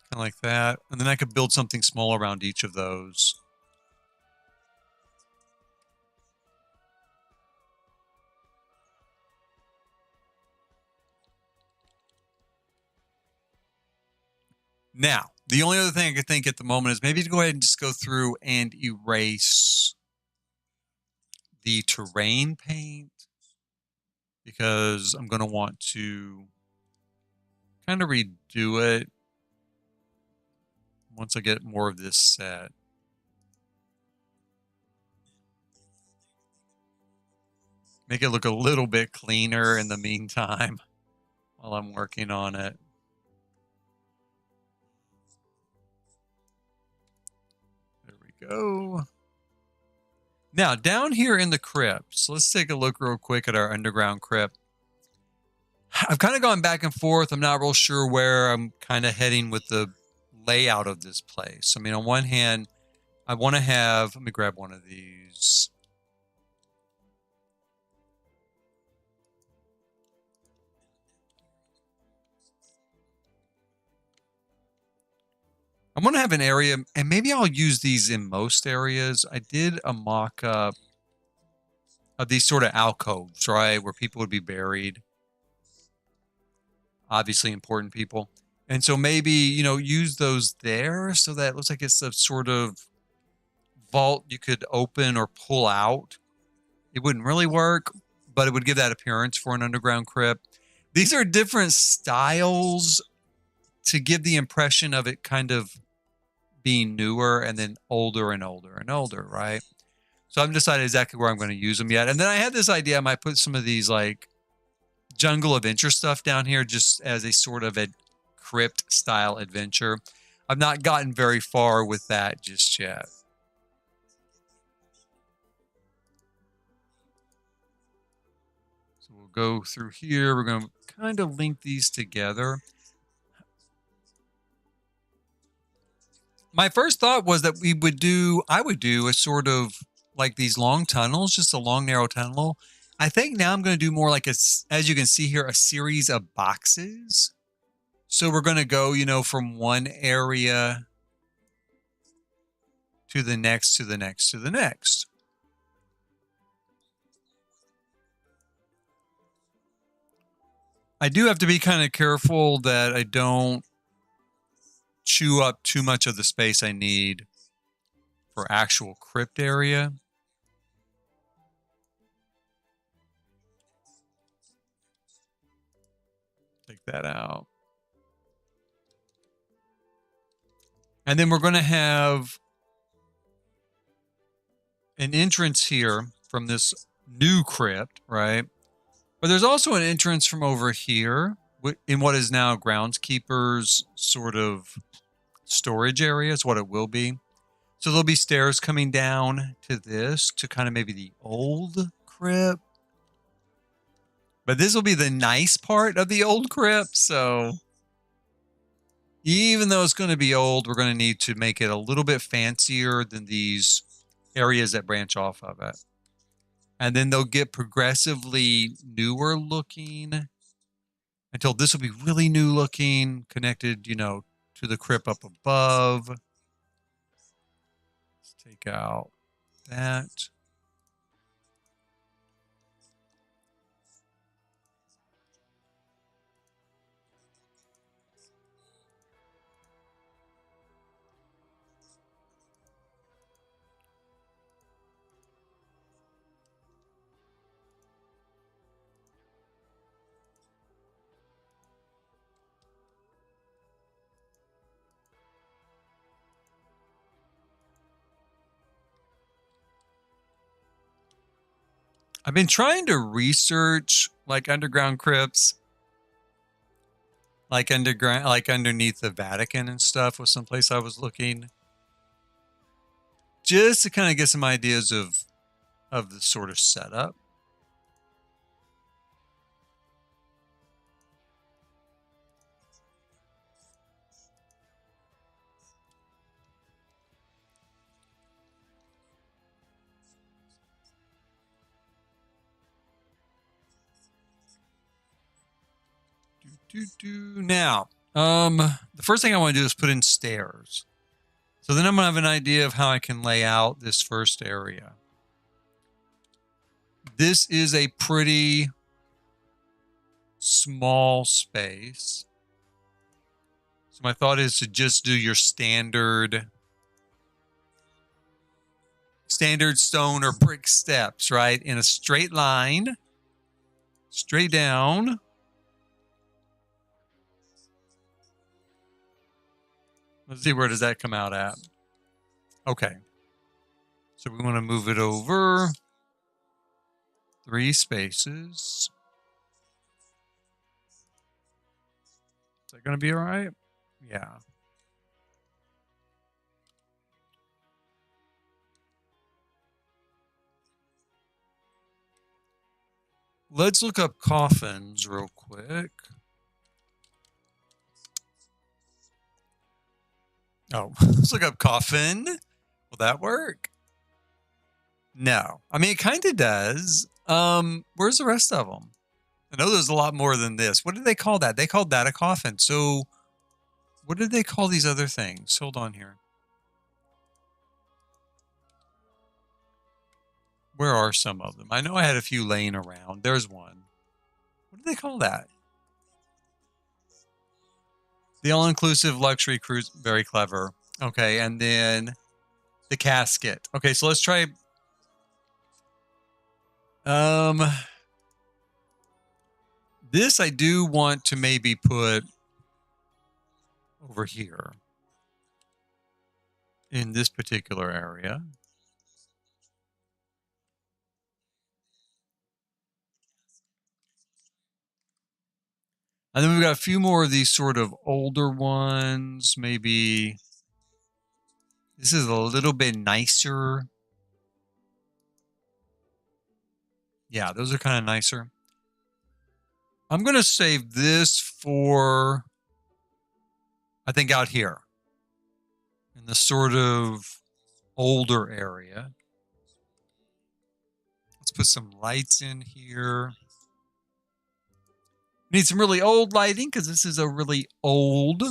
Kind of like that. And then I could build something small around each of those. Now, the only other thing I could think at the moment is maybe to go ahead and just go through and erase the terrain paint, because I'm going to want to kind of redo it once I get more of this set. Make it look a little bit cleaner in the meantime while I'm working on it. There we go. Now, down here in the crypts, let's take a look real quick at our underground crypt. I've kind of gone back and forth. I'm not real sure where I'm kind of heading with the layout of this place. I mean, on one hand, I want to have, let me grab one of these. I'm going to have an area, and maybe I'll use these in most areas. I did a mock-up of these sort of alcoves, right, where people would be buried. Obviously important people. And so maybe, use those there so that it looks like it's a sort of vault you could open or pull out. It wouldn't really work, but it would give that appearance for an underground crypt. These are different styles to give the impression of it kind of being newer and then older and older and older, right? So I haven't decided exactly where I'm going to use them yet. And then I had this idea I might put some of these like jungle adventure stuff down here just as a sort of a crypt style adventure. I've not gotten very far with that just yet. So we'll go through here. We're going to kind of link these together. My first thought was that I would do a sort of like these long tunnels, just a long, narrow tunnel. I think now I'm going to do more like as you can see here, a series of boxes. So we're going to go, from one area to the next, to the next, to the next. I do have to be kind of careful that I don't chew up too much of the space I need for actual crypt area. Take that out. And then we're going to have an entrance here from this new crypt, right? But there's also an entrance from over here in what is now groundskeeper's sort of storage area, is what it will be. So there'll be stairs coming down to this, to kind of maybe the old crypt. But this will be the nice part of the old crypt. So even though it's going to be old, we're going to need to make it a little bit fancier than these areas that branch off of it. And then they'll get progressively newer looking until this will be really new looking, connected, to the crypt up above. Let's take out that. I've been trying to research like underground crypts, like underground, like underneath the Vatican and stuff was someplace I was looking, just to kind of get some ideas of the sort of setup. Now, the first thing I want to do is put in stairs. So then I'm going to have an idea of how I can lay out this first area. This is a pretty small space. So my thought is to just do your standard stone or brick steps, right? In a straight line, straight down. Let's see, where does that come out at? Okay. So we want to move it over 3 spaces. Is that going to be all right? Yeah. Let's look up coffins real quick. Oh, let's look up coffin. Will that work? No. I mean, it kind of does. Where's the rest of them? I know there's a lot more than this. What did they call that? They called that a coffin. So what did they call these other things? Hold on here. Where are some of them? I know I had a few laying around. There's one. What did they call that? The all-inclusive luxury cruise. Very clever. Okay, and then the casket. Okay, so let's try. This I do want to maybe put over here in this particular area. And then we've got a few more of these sort of older ones. Maybe this is a little bit nicer. Yeah, those are kind of nicer. I'm going to save this for, I think, out here. in the sort of older area. Let's put some lights in here. Need some really old lighting because this is a really old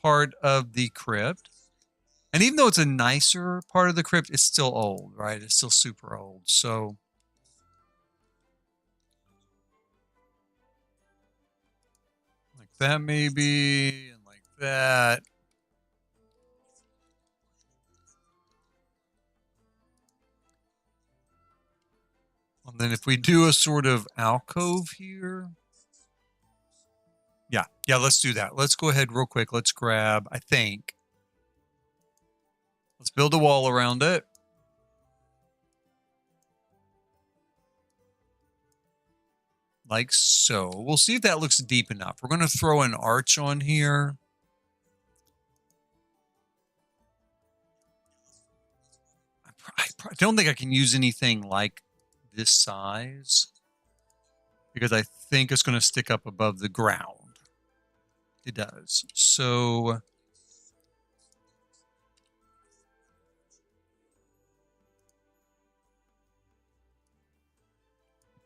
part of the crypt. And even though it's a nicer part of the crypt, it's still old, right? It's still super old. So like that maybe, and like that. And then if we do a sort of alcove here. Yeah, let's do that. Let's go ahead real quick. Let's grab, I think. Let's build a wall around it. Like so. We'll see if that looks deep enough. We're going to throw an arch on here. I don't think I can use anything like this size because I think it's going to stick up above the ground. It does. So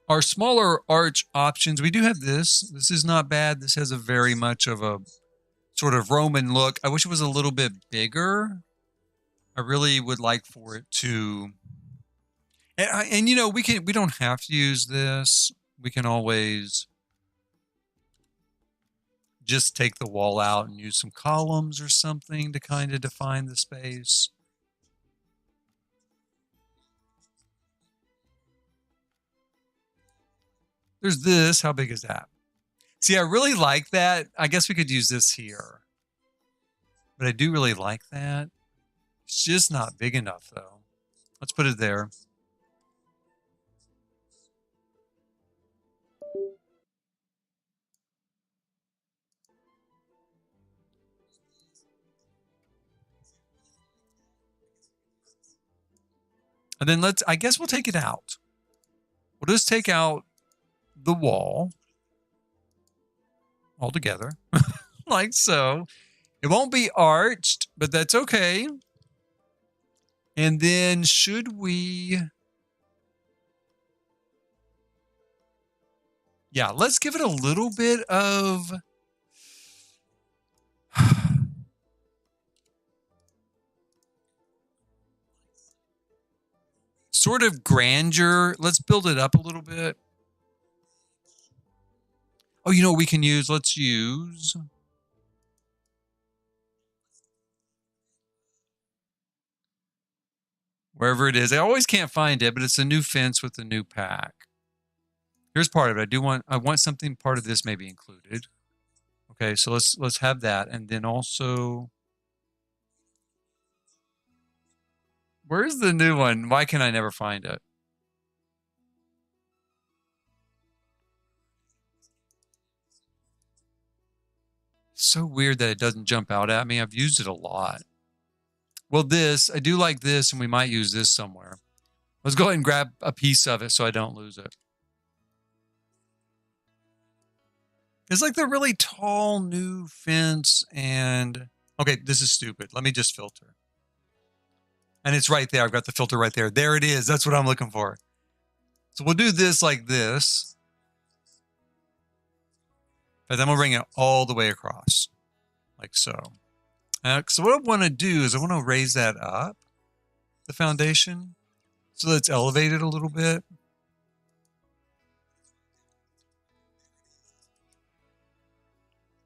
our smaller arch options, we do have this. This is not bad. This has a very much of a sort of Roman look. I wish it was a little bit bigger. I really would like for it to, and you know, we don't have to use this. We can always just take the wall out and use some columns or something to kind of define the space. There's this. How big is that? See, I really like that. I guess we could use this here. But I do really like that. It's just not big enough, though. Let's put it there. And then I guess we'll take it out. We'll just take out the wall altogether, like so. It won't be arched, but that's okay. And then should we... Yeah, let's give it a little bit of... sort of grandeur. Let's build it up a little bit. Oh, you know what we can use? Let's use... wherever it is. I always can't find it, but it's a new fence with a new pack. Here's part of it. I want something part of this maybe included. Okay, so let's have that. And then also... where's the new one? Why can I never find it? So weird that it doesn't jump out at me. I've used it a lot. Well, this, I do like this, and we might use this somewhere. Let's go ahead and grab a piece of it so I don't lose it. It's like the really tall new fence and... okay, this is stupid. Let me just filter. And it's right there. I've got the filter right there. There it is. That's what I'm looking for. So we'll do this like this. But then we'll bring it all the way across. Like so. So what I want to do is I want to raise that up, the foundation, so that it's elevated a little bit.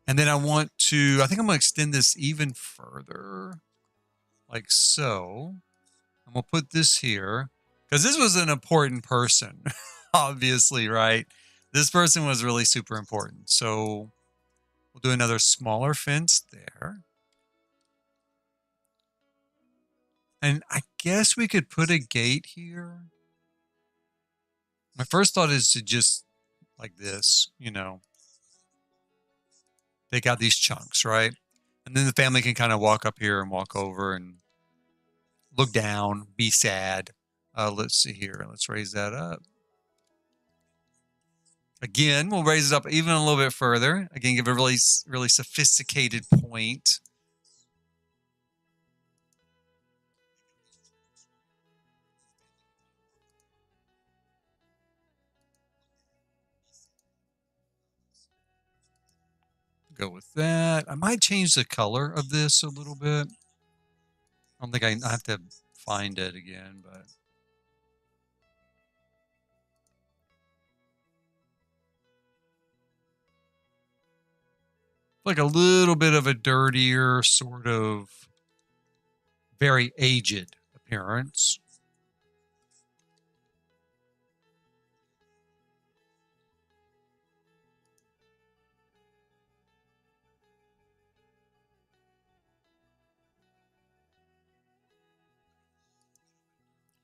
And then I think I'm going to extend this even further, like so. And we'll put this here, because this was an important person, obviously, right? This person was really super important. So we'll do another smaller fence there. And I guess we could put a gate here. My first thought is to just, like this, you know, take out these chunks, right? And then the family can kind of walk up here and walk over and look down, be sad. Let's see here. Let's raise that up. Again, we'll raise it up even a little bit further. Again, give a really, really sophisticated point. Go with that. I might change the color of this a little bit. I don't think I have to find it again, but like a little bit of a dirtier, sort of very aged appearance.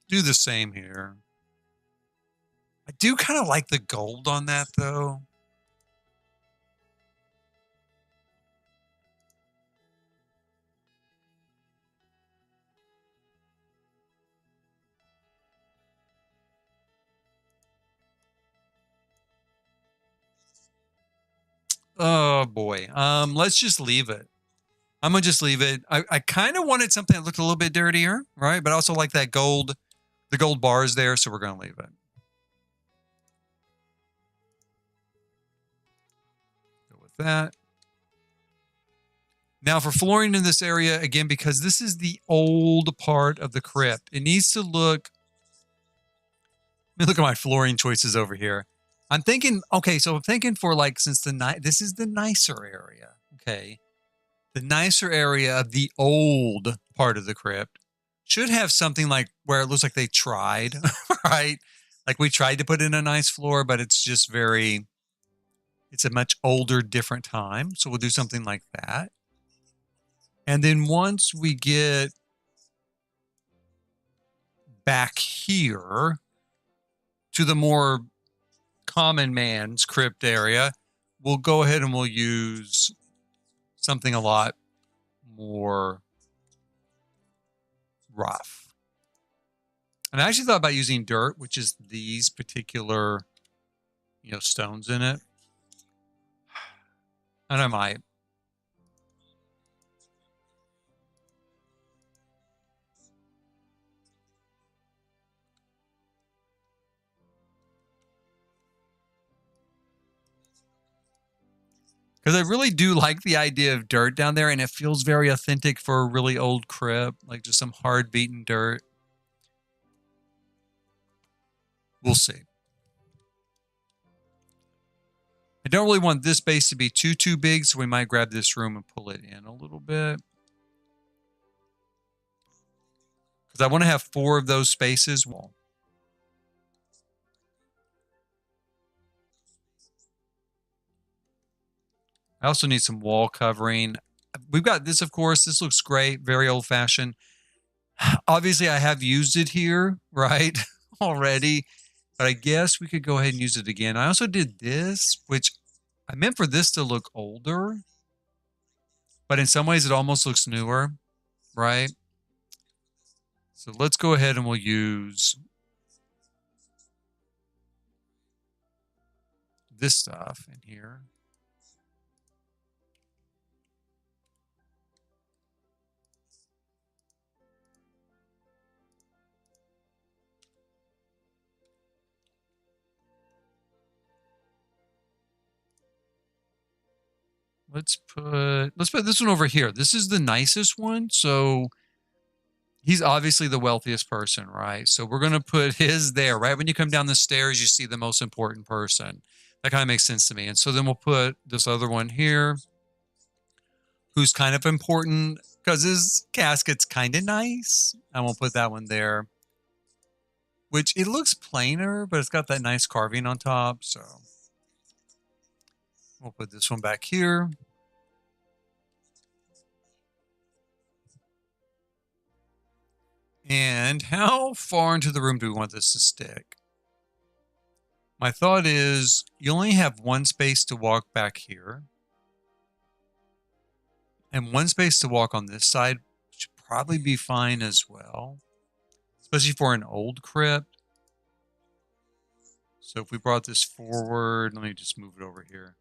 Do the same here. I do kind of like the gold on that though. Oh boy. Let's just leave it. I'm gonna just leave it. I kind of wanted something that looked a little bit dirtier, right? But I also like that gold, the gold bars there, so we're gonna leave it. Go with that. Now for flooring in this area, again, because this is the old part of the crypt, it needs to look. Let me look at my flooring choices over here. I'm thinking, okay, so I'm thinking for like, since the night, this is the nicer area, okay? The nicer area of the old part of the crypt should have something like where it looks like they tried, right? Like we tried to put in a nice floor, but it's just very, it's a much older, different time. So we'll do something like that. And then once we get back here to the more common man's crypt area, we'll go ahead and we'll use something a lot more rough. And I actually thought about using dirt, which is these particular, stones in it. And I might. Because I really do like the idea of dirt down there, and it feels very authentic for a really old crypt, like just some hard beaten dirt. We'll see. I don't really want this space to be too big, so we might grab this room and pull it in a little bit. Because I want to have 4 of those spaces. I also need some wall covering. We've got this, of course. This looks great. Very old-fashioned. Obviously, I have used it here, right, already. But I guess we could go ahead and use it again. I also did this, which I meant for this to look older. But in some ways, it almost looks newer, right? So let's go ahead and we'll use this stuff in here. Let's put this one over here. This is the nicest one. So he's obviously the wealthiest person, right? So we're going to put his there, right? When you come down the stairs, you see the most important person. That kind of makes sense to me. And so then we'll put this other one here, who's kind of important because his casket's kind of nice. And we'll put that one there, which it looks plainer, but it's got that nice carving on top. So we'll put this one back here. And how far into the room do we want this to stick? My thought is you only have one space to walk back here. And one space to walk on this side should probably be fine as well, especially for an old crypt. So if we brought this forward, let me just move it over here.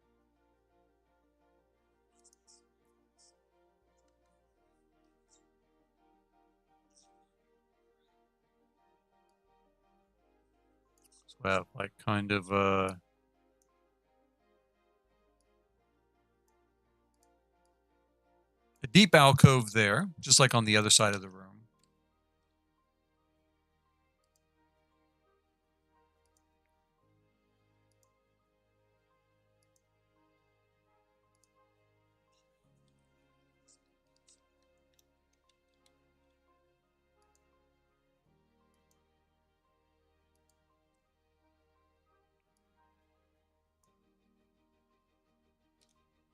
So we have like kind of deep alcove there, just like on the other side of the room.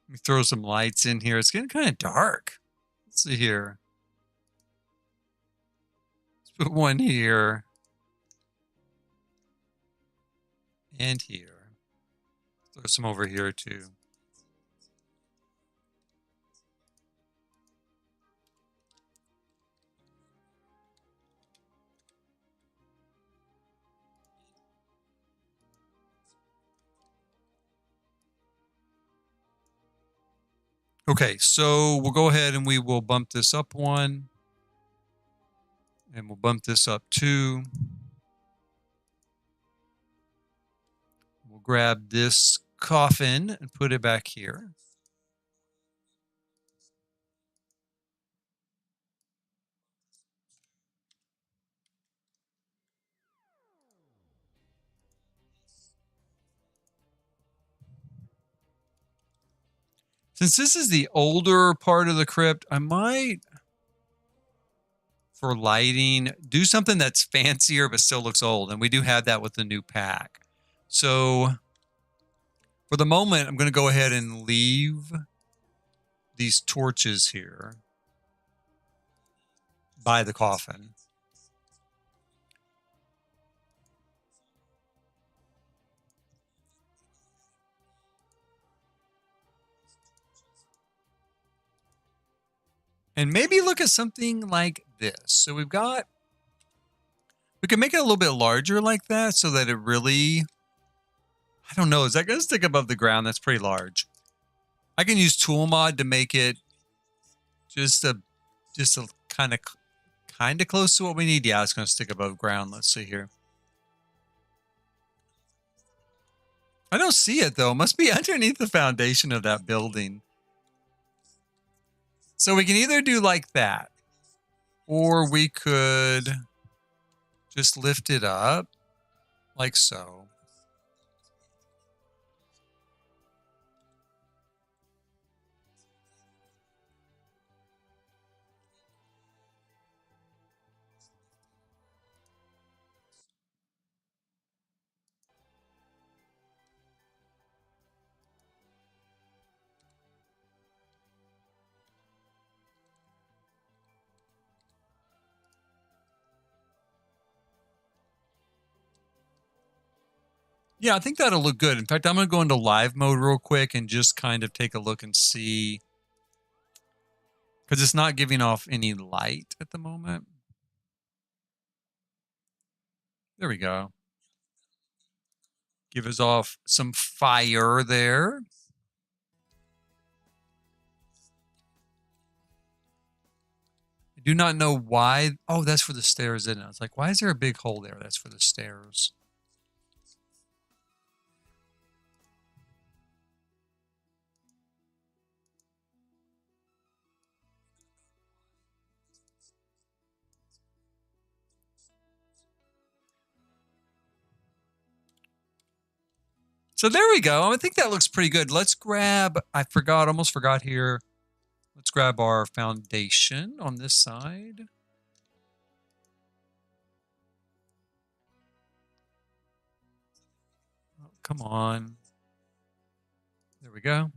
Let me throw some lights in here. It's getting kind of dark. Let's see here. Let's put one here. And here. Throw some over here too. Okay, so we'll go ahead and we will bump this up one. And we'll bump this up two. We'll grab this coffin and put it back here. Since this is the older part of the crypt, I might, for lighting, do something that's fancier but still looks old. And we do have that with the new pack. So for the moment, I'm going to go ahead and leave these torches here by the coffin. And maybe look at something like this. So we can make it a little bit larger like that so that it really, I don't know, is that going to stick above the ground? That's pretty large. I can use tool mod to make it just a kind of close to what we need. Yeah, it's going to stick above ground. Let's see here. I don't see it though. It must be underneath the foundation of that building. So we can either do like that, or we could just lift it up like so. Yeah, I think that'll look good. In fact, I'm going to go into live mode real quick and just kind of take a look and see, because it's not giving off any light at the moment. There we go. Give us off some fire there. I do not know why. Oh, that's for the stairs, isn't it? I was like, why is there a big hole there? That's for the stairs. So there we go. I think that looks pretty good. Let's grab, almost forgot here. Let's grab our foundation on this side. Oh, come on. There we go.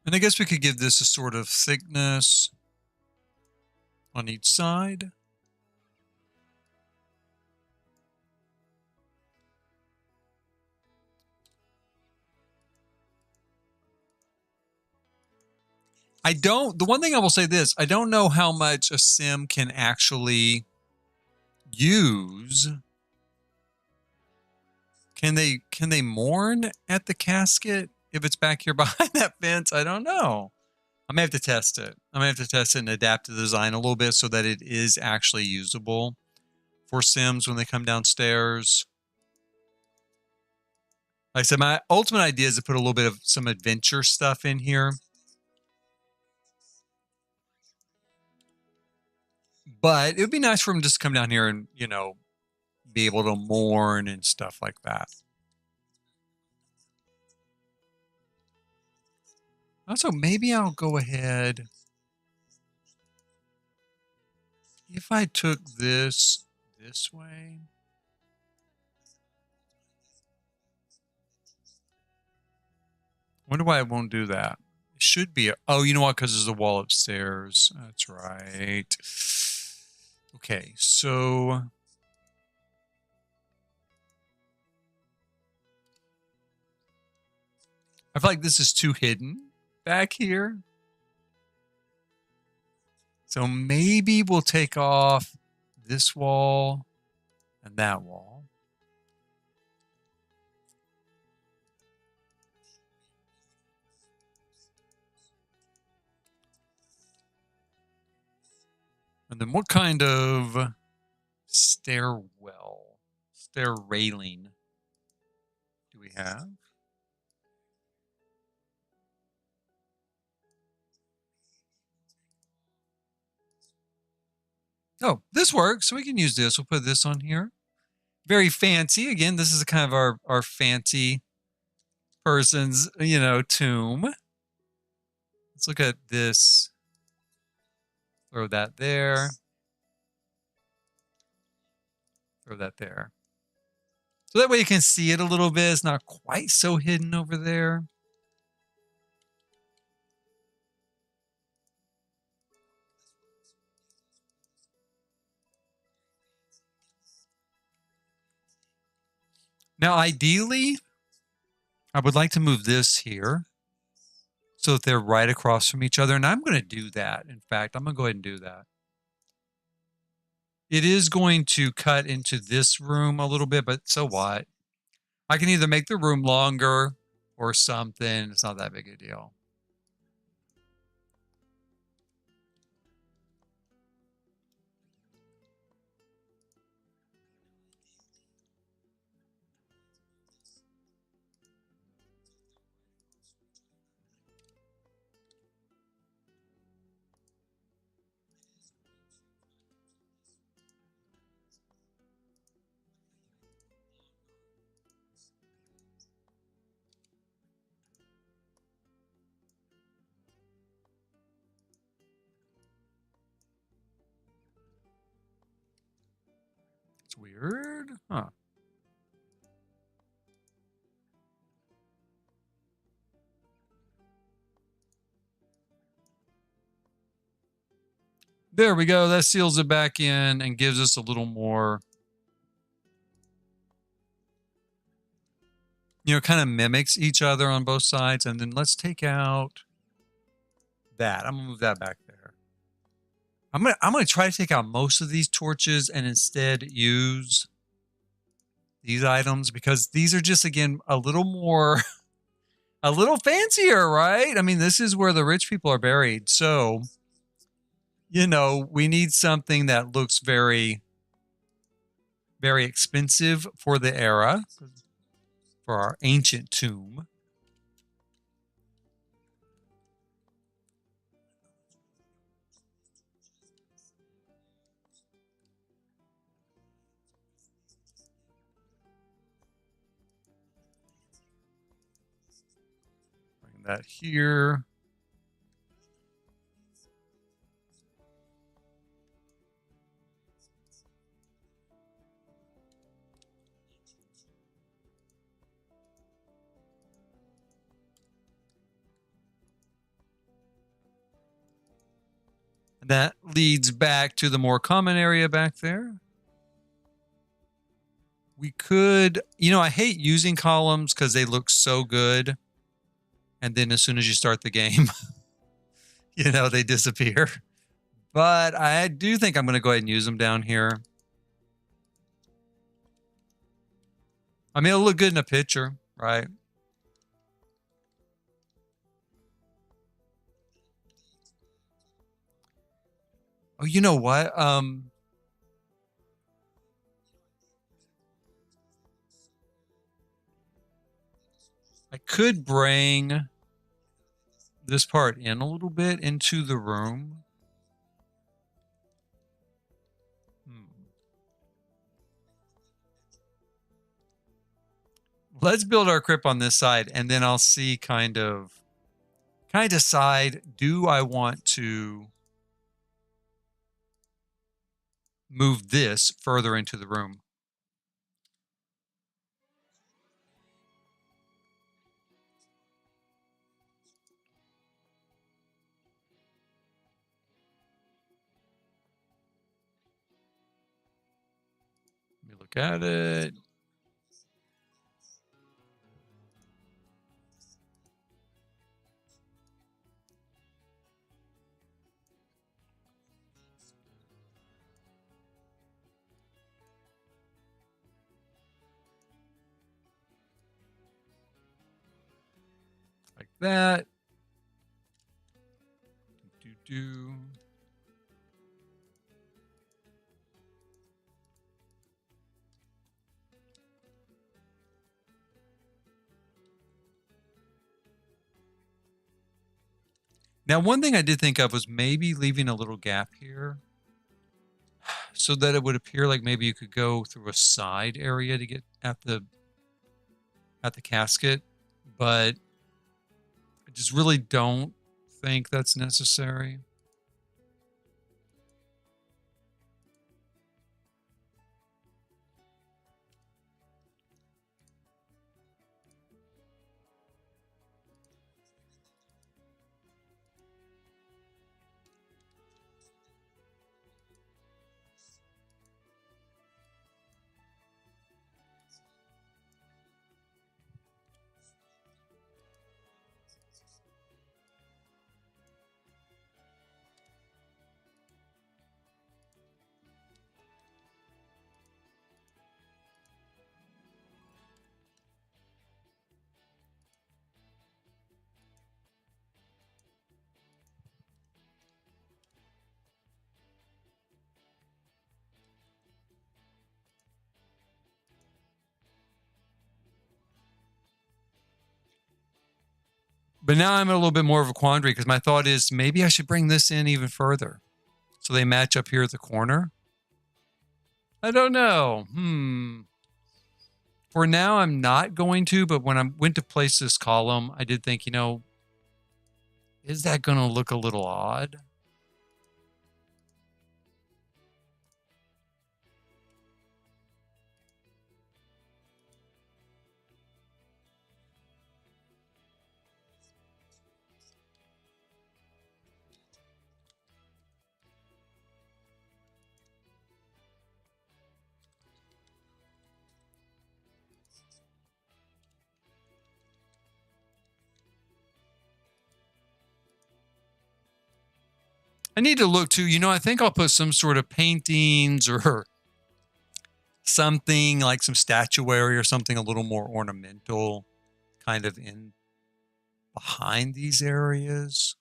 And I guess we could give this a sort of thickness on each side. The one thing I will say this, I don't know how much a sim can actually use. Can they mourn at the casket if it's back here behind that fence? I don't know. I may have to test it. I may have to test it and adapt the design a little bit so that it is actually usable for Sims when they come downstairs. Like I said, my ultimate idea is to put a little bit of some adventure stuff in here. But it would be nice for him just to come down here and, you know, be able to mourn and stuff like that. Also, maybe I'll go ahead. If I took this way. Wonder why it won't do that. It should be. Oh, you know what? Because there's a wall upstairs. That's right. Okay, so I feel like this is too hidden back here. So maybe we'll take off this wall and that wall. And then what kind of stair railing do we have? Oh, this works. So we can use this. We'll put this on here. Very fancy. Again, this is kind of our fancy person's, you know, tomb. Let's look at this. Throw that there. Throw that there. So that way you can see it a little bit. It's not quite so hidden over there. Now, ideally, I would like to move this here so that they're right across from each other. And I'm going to do that. In fact, I'm going to go ahead and do that. It is going to cut into this room a little bit, but so what? I can either make the room longer or something. It's not that big a deal. It's weird. Huh. There we go. That seals it back in and gives us a little more, you know, kind of mimics each other on both sides. And then let's take out that. I'm gonna move that back there. I'm gonna try to take out most of these torches and instead use these items because these are just, again, a little more, a little fancier, right? I mean, this is where the rich people are buried. So, you know, we need something that looks very, very expensive for the era, for our ancient tomb. Bring that here. That leads back to the more common area back there. We could, you know, I hate using columns because they look so good. And then as soon as you start the game, you know, they disappear. But I do think I'm going to go ahead and use them down here. I mean, it'll look good in a picture, right? Oh, you know what? I could bring this part in a little bit into the room. Let's build our crypt on this side, and then I'll see kind of decide, do I want to move this further into the room? Let me look at it. Like that. Do. Now, one thing I did think of was maybe leaving a little gap here so that it would appear like maybe you could go through a side area to get at the casket, but I just really don't think that's necessary. But now I'm in a little bit more of a quandary because my thought is maybe I should bring this in even further so they match up here at the corner. I don't know. For now, I'm not going to, but when I went to place this column, I did think, is that going to look a little odd? I need to look too. I think I'll put some sort of paintings or something like some statuary or something a little more ornamental kind of in behind these areas.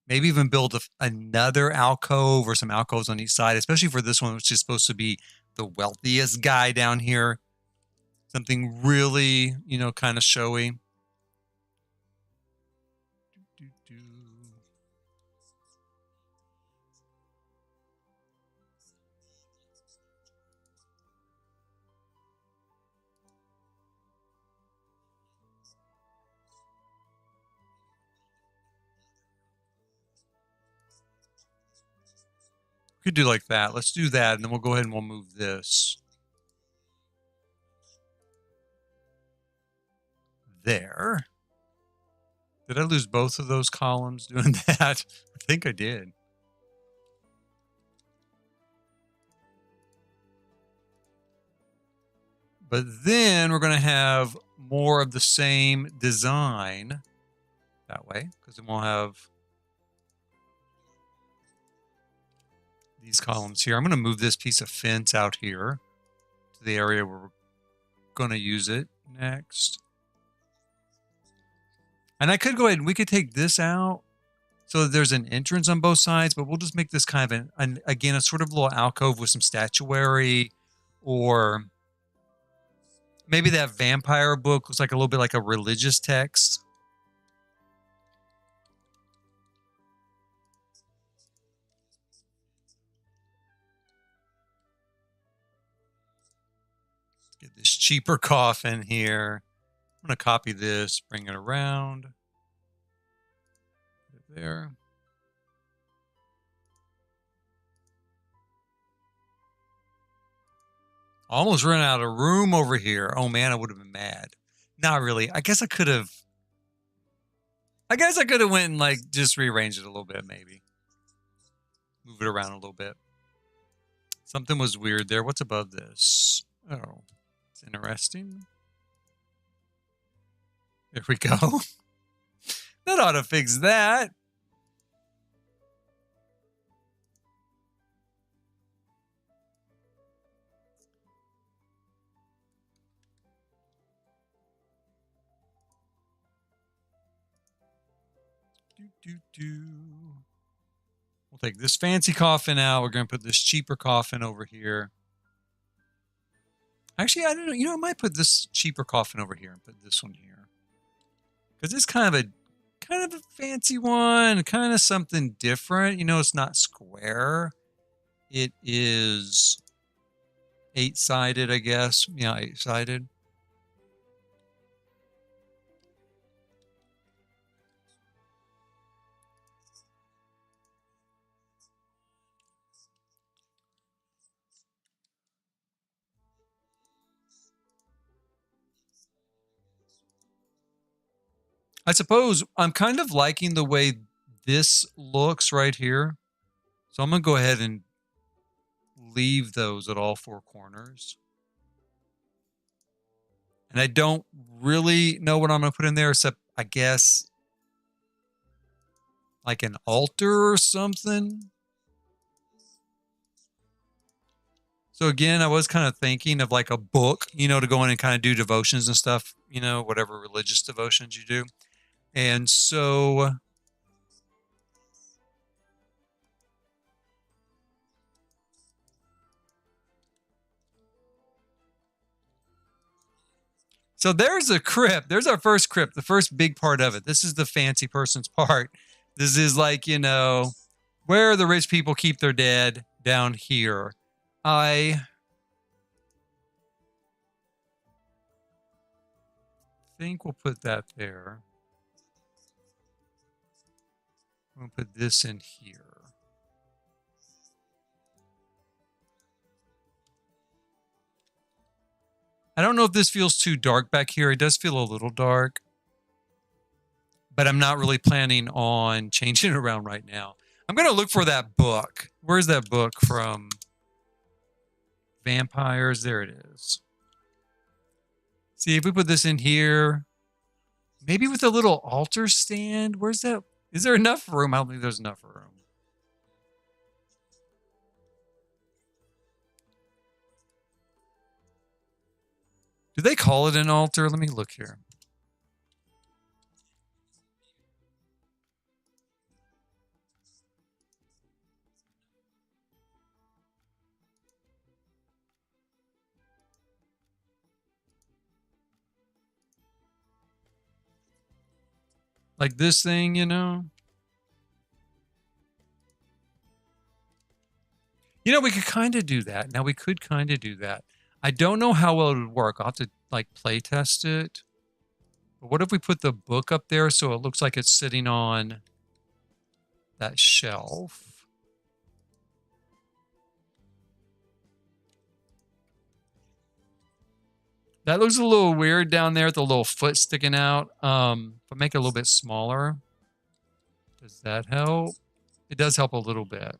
Maybe even build another alcove or some alcoves on each side, especially for this one, which is supposed to be the wealthiest guy down here. Something really, kind of showy. Could do like that. Let's do that, and then we'll go ahead and we'll move this there. Did I lose both of those columns doing that? I think I did. But then we're going to have more of the same design that way, because then we'll have these columns here. I'm going to move this piece of fence out here to the area where we're going to use it next. And I could go ahead and we could take this out so that there's an entrance on both sides, but we'll just make this kind of again, a sort of little alcove with some statuary or Maybe that vampire book looks like a little bit like a religious text. Get this cheaper coffin here. I'm going to copy this, bring it around. Put it there. Almost run out of room over here. Oh man, I would have been mad. Not really. I guess I could have went and like just rearranged it a little bit, maybe. Move it around a little bit. Something was weird there. What's above this? Oh, it's interesting. There we go. That ought to fix that. We'll take this fancy coffin out. We're going to put this cheaper coffin over here. Actually, I don't know. You know, I might put this cheaper coffin over here and put this one here. Because it's kind of a fancy one, kind of something different. You know, it's not square. It is 8-sided, I guess. Yeah, 8-sided. I suppose I'm kind of liking the way this looks right here. So I'm going to go ahead and leave those at all 4 corners. And I don't really know what I'm going to put in there, except I guess like an altar or something. So again, I was kind of thinking of like a book, you know, to go in and kind of do devotions and stuff, you know, whatever religious devotions you do. And so there's a crypt. There's our first crypt, the first big part of it. This is the fancy person's part. This is like, you know, where the rich people keep their dead down here. I think we'll put that there. We'll put this in here. I don't know if this feels too dark back here. It does feel a little dark. But I'm not really planning on changing it around right now. I'm going to look for that book. Where's that book from? Vampires. There it is. See, if we put this in here, maybe with a little altar stand. Where's that? Is there enough room? I don't think there's enough room. Do they call it an altar? Let me look here. Like this thing, you know? You know, we could kind of do that. Now, we could kind of do that. I don't know how well it would work. I'll have to, like, play test it. But what if we put the book up there so it looks like it's sitting on that shelf? That looks a little weird down there with the little foot sticking out. But make it a little bit smaller. Does that help? It does help a little bit.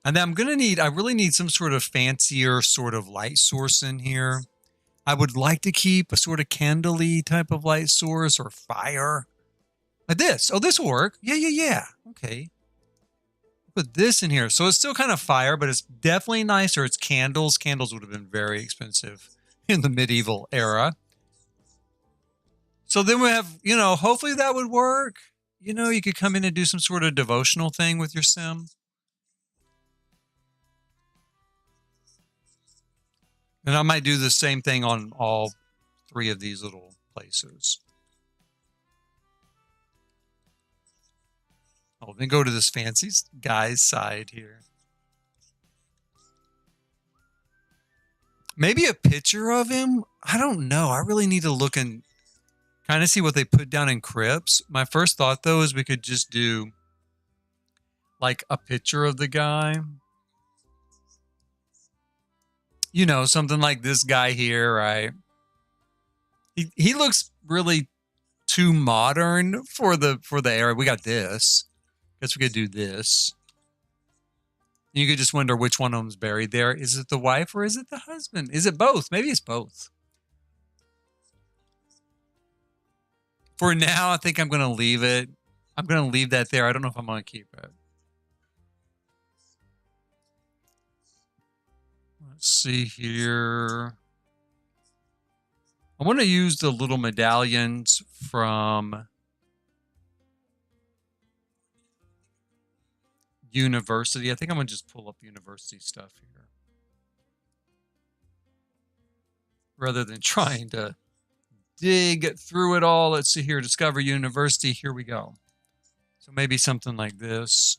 And then I really need some sort of fancier sort of light source in here. I would like to keep a sort of candle-y type of light source or fire. Like this. Oh, this will work. Yeah. Okay. Put this in here. So it's still kind of fire, but it's definitely nicer. It's candles. Candles would have been very expensive in the medieval era. So then we have, you know, hopefully that would work. you know, you could come in and do some sort of devotional thing with your sim. And I might do the same thing on all 3 of these little places. Oh, then go to this fancy guy's side here. Maybe a picture of him? I don't know. I really need to look and kind of see what they put down in crypts. My first thought, though, is we could just do like a picture of the guy. You know, something like this guy here, right? He looks really too modern for the era. We got this. Guess we could do this. You could just wonder which one of them's buried there. Is it the wife or is it the husband? Is it both? Maybe it's both. For now, I think I'm going to leave it. I'm going to leave that there. I don't know if I'm going to keep it. Let's see here. I want to use the little medallions from University. I think I'm going to just pull up University stuff here. Rather than trying to dig through it all. Let's see here. Discover University. Here we go. So maybe something like this.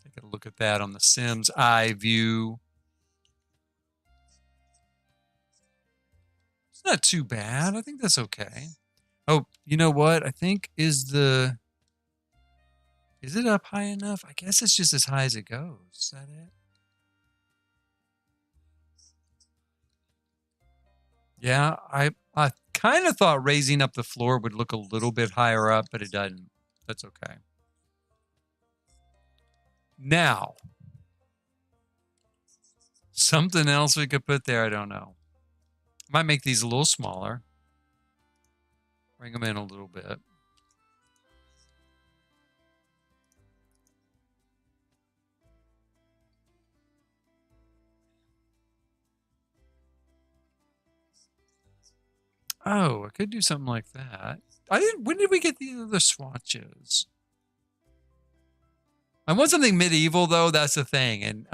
Take a look at that on the Sims eye view. It's not too bad. I think that's okay. Oh, you know what? I think is it up high enough? I guess it's just as high as it goes. Is that it? Yeah, I kind of thought raising up the floor would look a little bit higher up, but it doesn't. That's okay. Now, something else we could put there, I don't know. Might make these a little smaller. Bring them in a little bit. Oh, I could do something like that. When did we get the other swatches? I want something medieval, though. That's the thing. And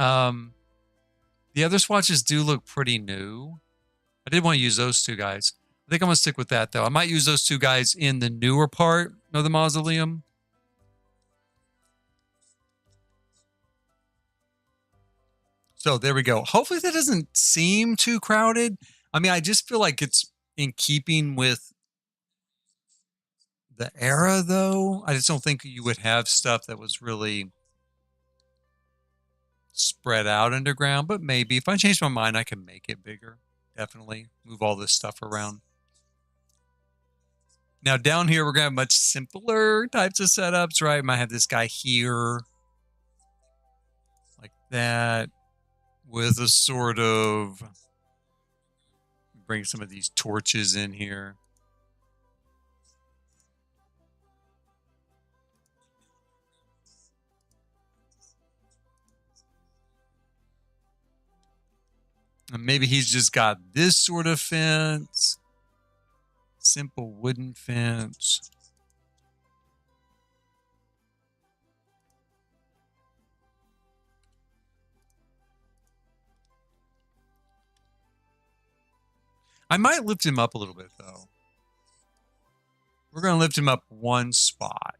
the other swatches do look pretty new. I did want to use those 2 guys. I think I'm going to stick with that, though. I might use those 2 guys in the newer part of the mausoleum. So there we go. Hopefully that doesn't seem too crowded. I mean, I just feel like it's in keeping with the era, though. I just don't think you would have stuff that was really spread out underground, but maybe if I change my mind, I can make it bigger. Definitely move all this stuff around. Now down here, we're going to have much simpler types of setups, right? Might have this guy here like that with a sort of, bring some of these torches in here. And maybe he's just got this sort of fence. Simple wooden fence. I might lift him up a little bit, though. We're going to lift him up 1 spot.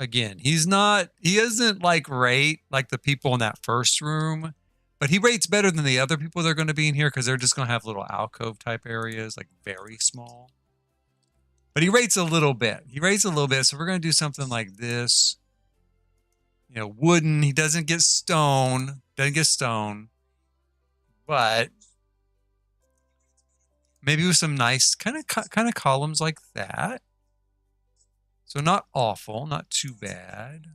Again, he isn't like rate like the people in that first room, but he rates better than the other people that are going to be in here because they're just going to have little alcove type areas, like very small. But he rates a little bit. He rates a little bit, so we're going to do something like this. You know, wooden. He doesn't get stone. But maybe with some nice kind of columns like that. So not awful, not too bad.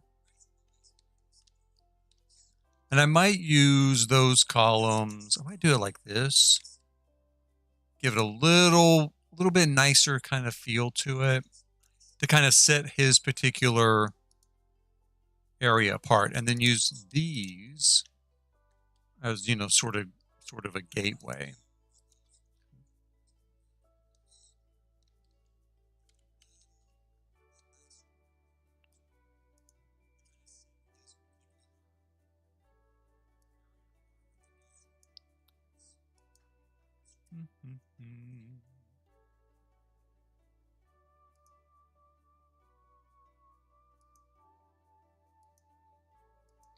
And I might use those columns. I might do it like this. Give it a little bit nicer kind of feel to it to kind of set his particular area apart. And then use these as sort of a gateway.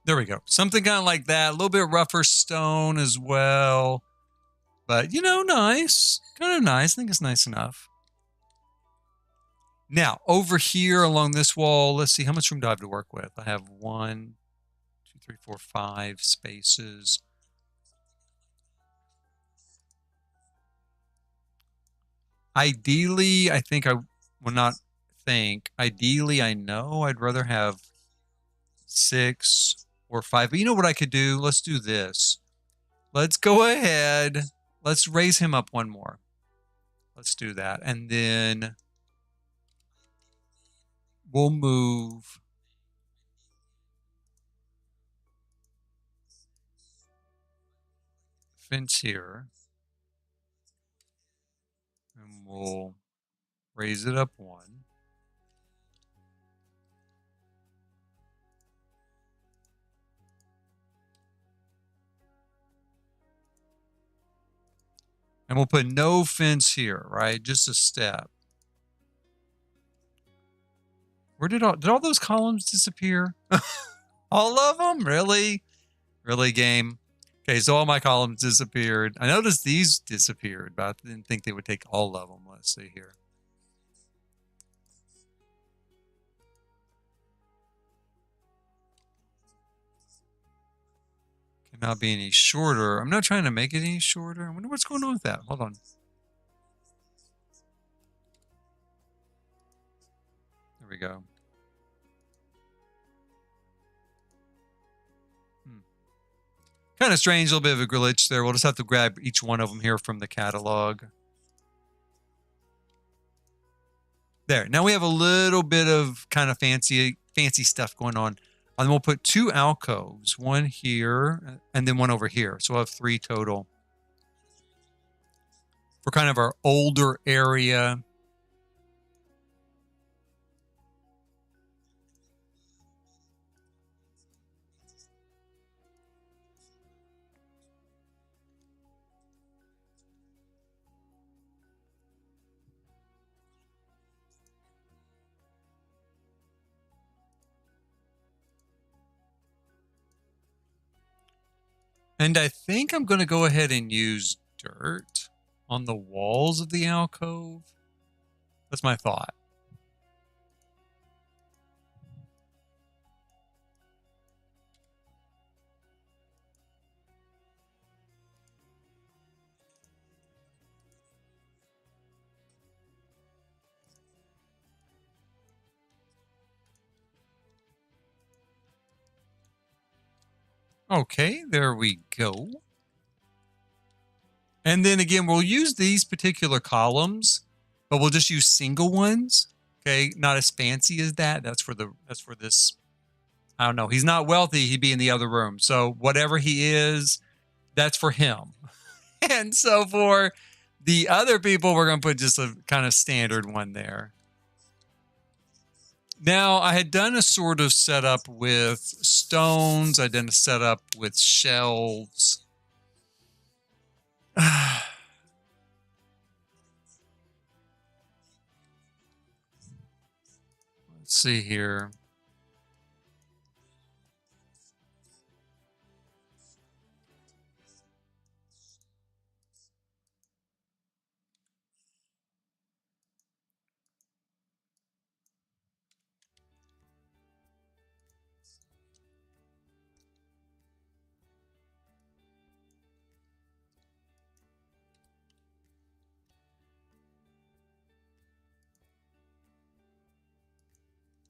There we go. Something kind of like that. A little bit rougher stone as well. But, nice. Kind of nice. I think it's nice enough. Now, over here along this wall, let's see, how much room do I have to work with? I have 1, 2, 3, 4, 5 spaces. Ideally, I think ideally, I know I'd rather have 6 or 5. But you know what I could do? Let's do this. Let's go ahead. Let's raise him up one more. Let's do that. And then we'll move fence here. And we'll raise it up 1. And we'll put no fence here, right? Just a step. Where did all those columns disappear? All of them? Really? Really, game? Okay, so all my columns disappeared. I noticed these disappeared, but I didn't think they would take all of them. Let's see here. Cannot be any shorter. I'm not trying to make it any shorter. I wonder what's going on with that. Hold on. There we go. Kind of strange, a little bit of a glitch there. We'll just have to grab each one of them here from the catalog. There. Now we have a little bit of kind of fancy stuff going on. And we'll put 2 alcoves, one here and then one over here. So we'll have 3 total for kind of our older area. And I think I'm going to go ahead and use dirt on the walls of the alcove. That's my thought. Okay, there we go. And then again, we'll use these particular columns, but we'll just use single ones. Okay, not as fancy as that. That's for this. I don't know. He's not wealthy. He'd be in the other room. So whatever he is, that's for him. And so for the other people, we're going to put just a kind of standard one there. Now, I had done a sort of setup with stones. I'd done a setup with shelves. Let's see here.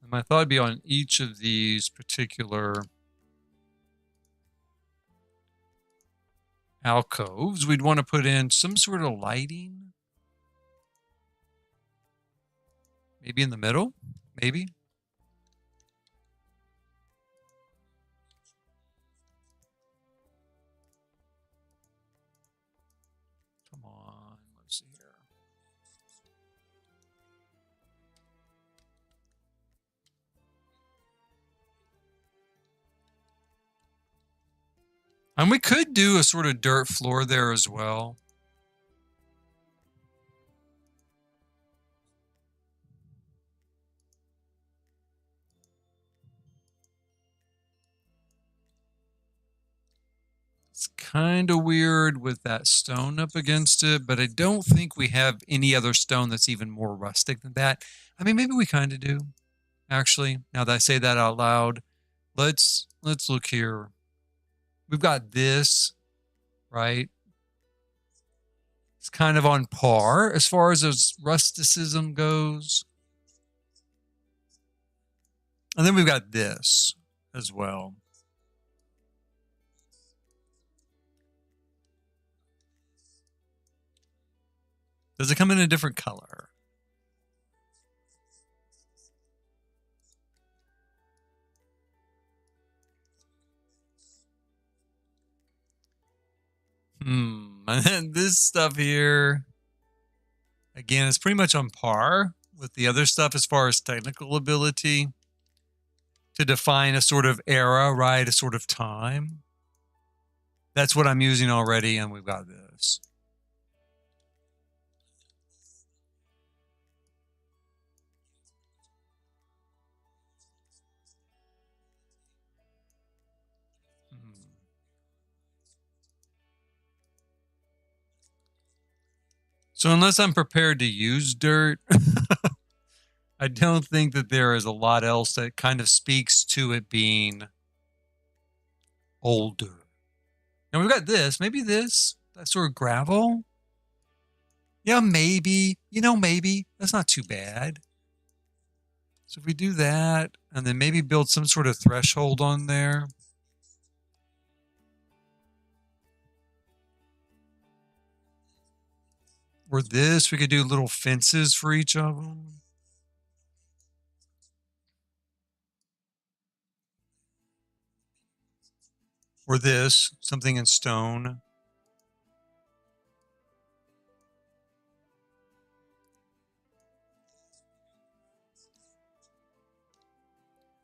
And my thought would be on each of these particular alcoves, we'd want to put in some sort of lighting. Maybe in the middle, maybe. And we could do a sort of dirt floor there as well. It's kind of weird with that stone up against it, but I don't think we have any other stone that's even more rustic than that. I mean, maybe we kind of do, actually. Now that I say that out loud, let's look here. We've got this, right? It's kind of on par as far as rusticism goes. And then we've got this as well. Does it come in a different color? And then this stuff here, again, it's pretty much on par with the other stuff as far as technical ability to define a sort of era, right? A sort of time. That's what I'm using already, and we've got this. So unless I'm prepared to use dirt, I don't think that there is a lot else that kind of speaks to it being older. And we've got this, maybe this, that sort of gravel. Yeah, maybe, maybe that's not too bad. So if we do that and then maybe build some sort of threshold on there. Or this, we could do little fences for each of them. Or this, something in stone.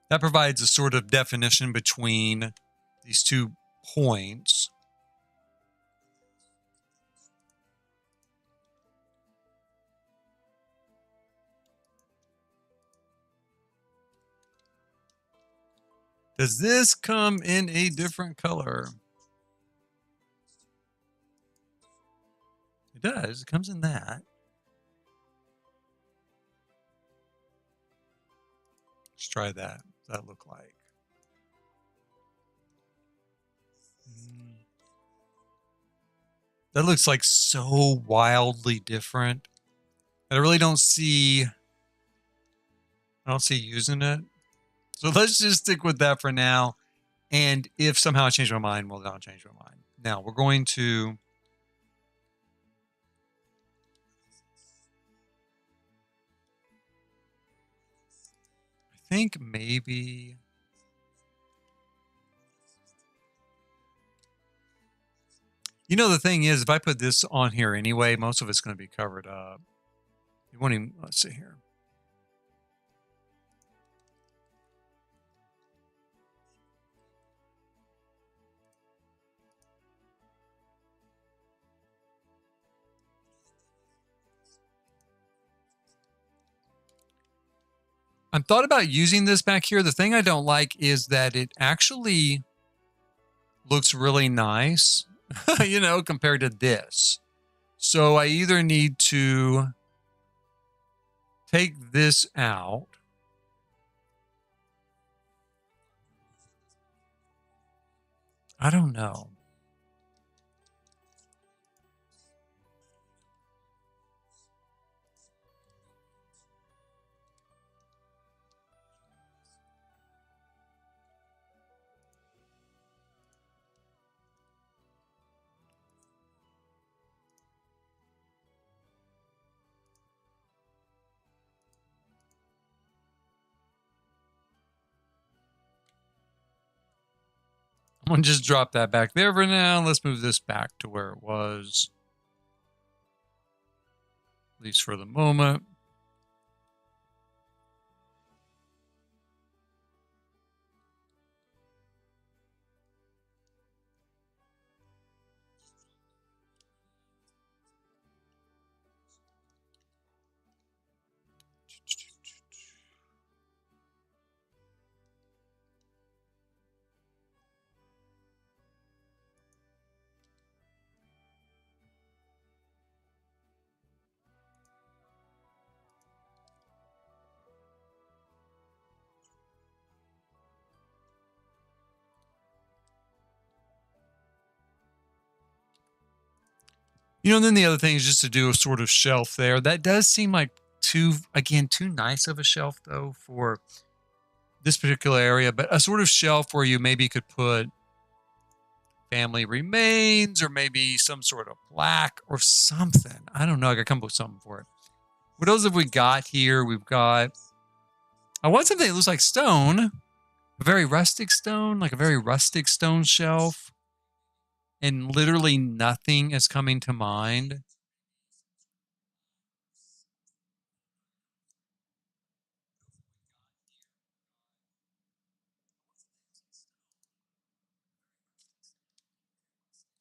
That provides a sort of definition between these 2 points. Does this come in a different color? It does. It comes in that. Let's try that. What does that look like? That looks like so wildly different. I really don't see using it. So let's just stick with that for now. And if somehow I change my mind, well, then I'll change my mind. Now we're going to I think maybe the thing is, if I put this on here anyway, most of it's going to be covered up. You won't even, let's see here. I'm thought about using this back here. The thing I don't like is that it actually looks really nice, compared to this. So I either need to take this out. I don't know. I'm going to just drop that back there for now. Let's move this back to where it was, at least for the moment. And then the other thing is just to do a sort of shelf there. That does seem like too nice of a shelf though for this particular area, but a sort of shelf where you maybe could put family remains or maybe some sort of plaque or something. I don't know. I got to come up with something for it. What else have we got here? I want something that looks like stone, a very rustic stone, like a very rustic stone shelf. And literally nothing is coming to mind.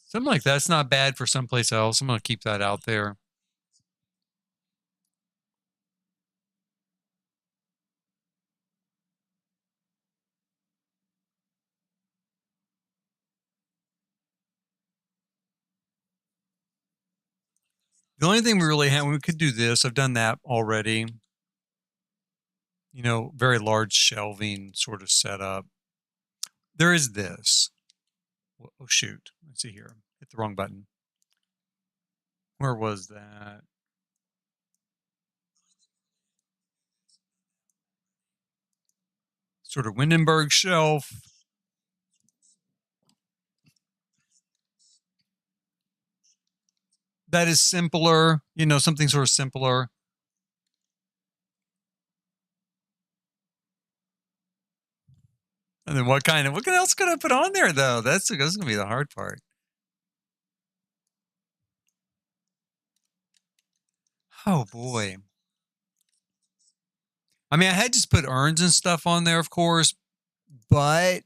Something like that's not bad for someplace else. I'm going to keep that out there. The only thing we really have, we could do this. I've done that already. Very large shelving sort of setup. There is this. Oh, shoot. Let's see here. Hit the wrong button. Where was that? Sort of Windenberg shelf. That is simpler, something sort of simpler. And then what else could I put on there though? That's going to be the hard part. Oh boy. I mean, I had just put urns and stuff on there, of course, but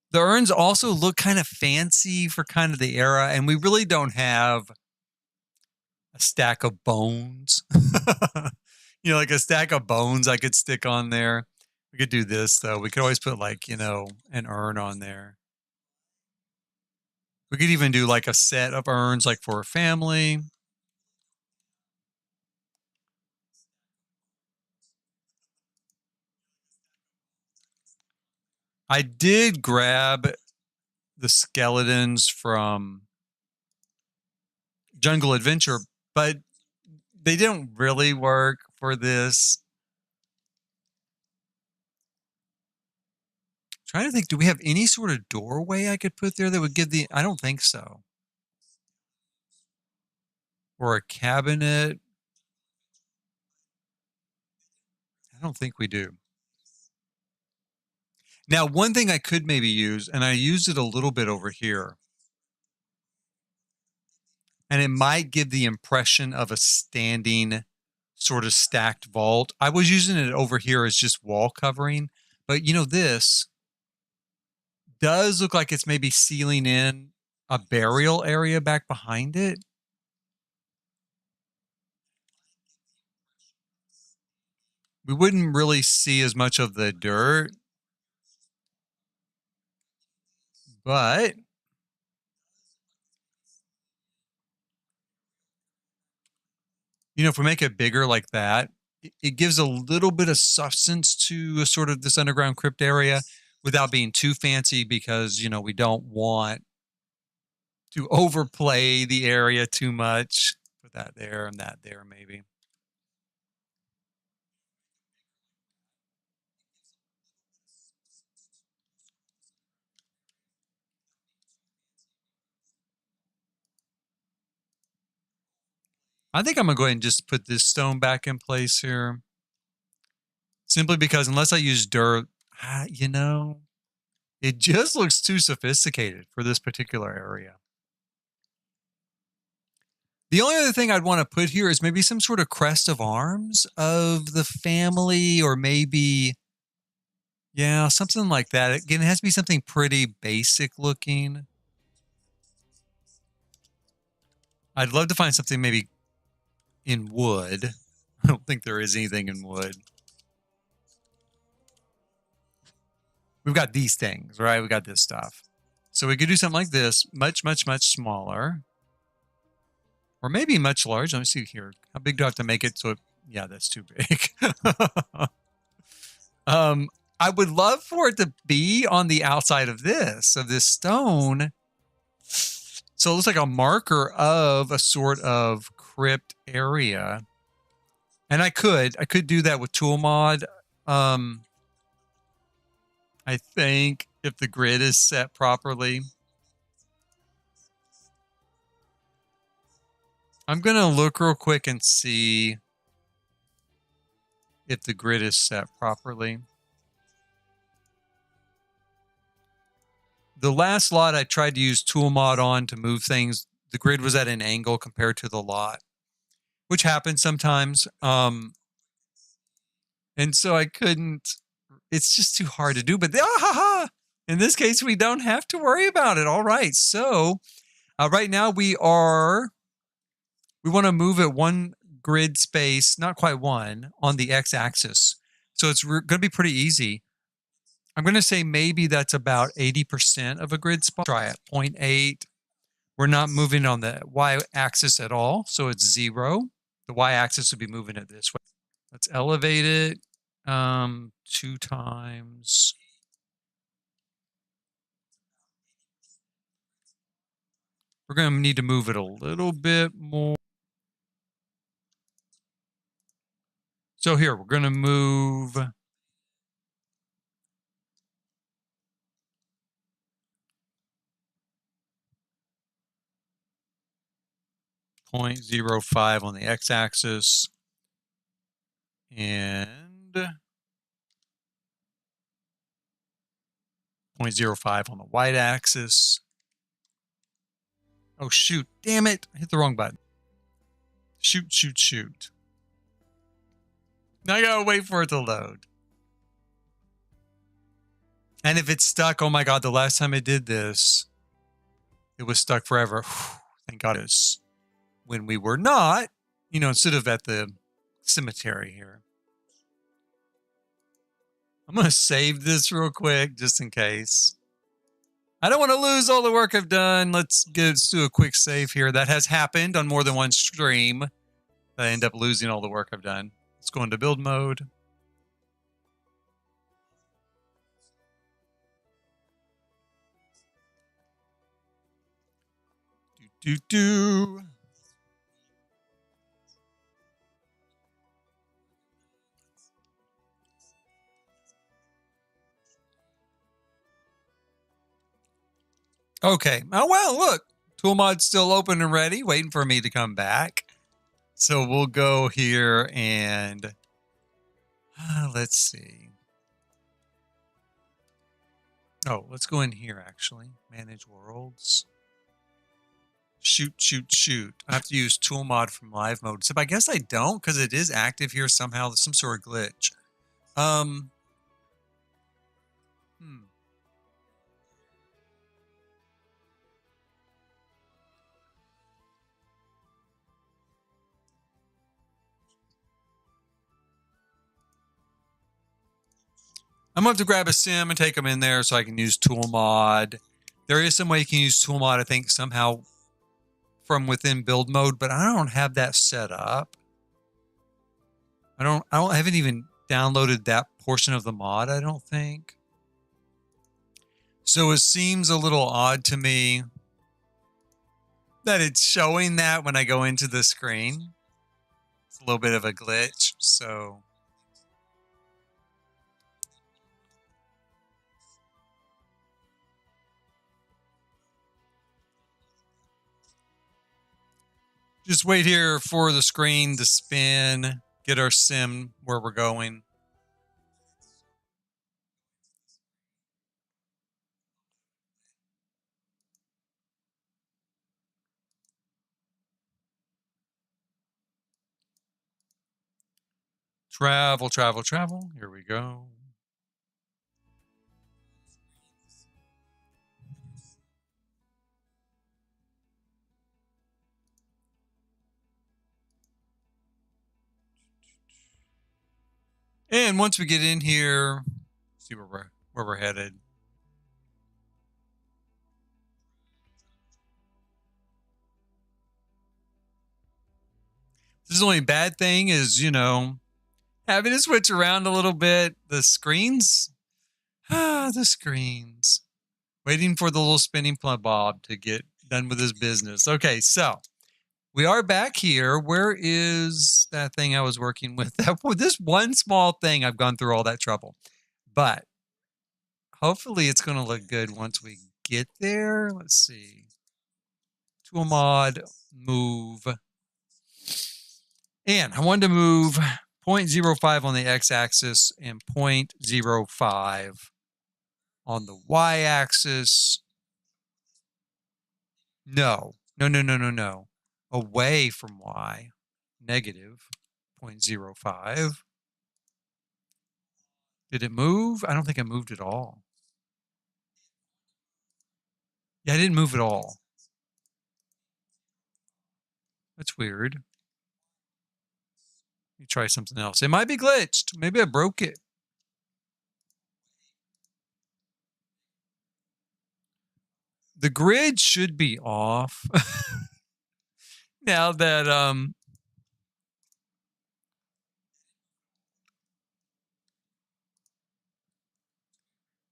the urns also look kind of fancy for kind of the era, and we really don't have a stack of bones. Like a stack of bones I could stick on there. We could do this though. We could always put like, an urn on there. We could even do like a set of urns like for a family. I did grab the skeletons from Jungle Adventure, but they didn't really work for this. Trying to think, do we have any sort of doorway I could put there that would give I don't think so. Or a cabinet. I don't think we do. Now, one thing I could maybe use, and I used it a little bit over here, and it might give the impression of a standing sort of stacked vault. I was using it over here as just wall covering, but this does look like it's maybe sealing in a burial area back behind it. We wouldn't really see as much of the dirt, but if we make it bigger like that, it gives a little bit of substance to a sort of this underground crypt area without being too fancy because, we don't want to overplay the area too much. Put that there and that there, maybe. I think I'm going to go ahead and just put this stone back in place here. Simply because unless I use dirt, it just looks too sophisticated for this particular area. The only other thing I'd want to put here is maybe some sort of crest of arms of the family, or maybe, something like that. Again, it has to be something pretty basic looking. I'd love to find something maybe in wood. I don't think there is anything in wood. We've got these things, right? We got this stuff. So we could do something like this, much, much, much smaller. Or maybe much larger. Let me see here. How big do I have to make it? Yeah, that's too big. I would love for it to be on the outside of this stone. So it looks like a marker of a sort of crypt area. And I could do that with tool mod. I think if the grid is set properly. I'm going to look real quick and see if the grid is set properly. The last lot I tried to use tool mod on to move things, the grid was at an angle compared to the lot, which happens sometimes. And so I couldn't, it's just too hard to do, but in this case, we don't have to worry about it. All right. So right now we want to move it one grid space, not quite one, on the x-axis. So it's going to be pretty easy. I'm going to say maybe that's about 80% of a grid spot. Try it, 0.8. We're not moving on the y-axis at all, so it's 0. The y-axis would be moving it this way. Let's elevate it 2 times. We're going to need to move it a little bit more. So here, we're going to move 0.05 on the x-axis and 0.05 on the y-axis. Oh, shoot. Damn it. I hit the wrong button. Shoot, shoot, shoot. Now I gotta wait for it to load. And if it's stuck, oh my God, the last time I did this, it was stuck forever. Thank God it's when we were not, instead of at the cemetery here. I'm going to save this real quick just in case. I don't want to lose all the work I've done. Let's do a quick save here. That has happened on more than one stream. I end up losing all the work I've done. Let's go into build mode. Do. Okay. Oh, well, look. Tool mod's still open and ready, waiting for me to come back. So we'll go here and let's see. Oh, let's go in here, actually. Manage worlds. Shoot, shoot, shoot. I have to use tool mod from live mode. So I guess I don't because it is active here somehow. There's some sort of glitch. I'm going to have to grab a sim and take them in there so I can use tool mod. There is some way you can use tool mod, I think, somehow from within build mode, but I don't have that set up. I haven't even downloaded that portion of the mod, I don't think. So it seems a little odd to me that it's showing that when I go into the screen. It's a little bit of a glitch, so just wait here for the screen to spin, get our sim where we're going. Travel, travel, travel. Here we go. And once we get in here, see where we're headed. This is the only bad thing is, having to switch around a little bit. The screens. The screens. Waiting for the little spinning bob to get Done with his business. Okay, so we are back here. Where is that thing I was working with? This one small thing, I've gone through all that trouble. But hopefully it's going to look good once we get there. Let's see. Tool mod, move. And I wanted to move 0.05 on the x-axis and 0.05 on the y-axis. No. Away from y, negative 0.05. Did it move? I don't think it moved at all. Yeah, I didn't move at all. That's weird. Let me try something else. It might be glitched. Maybe I broke it. The grid should be off. Now that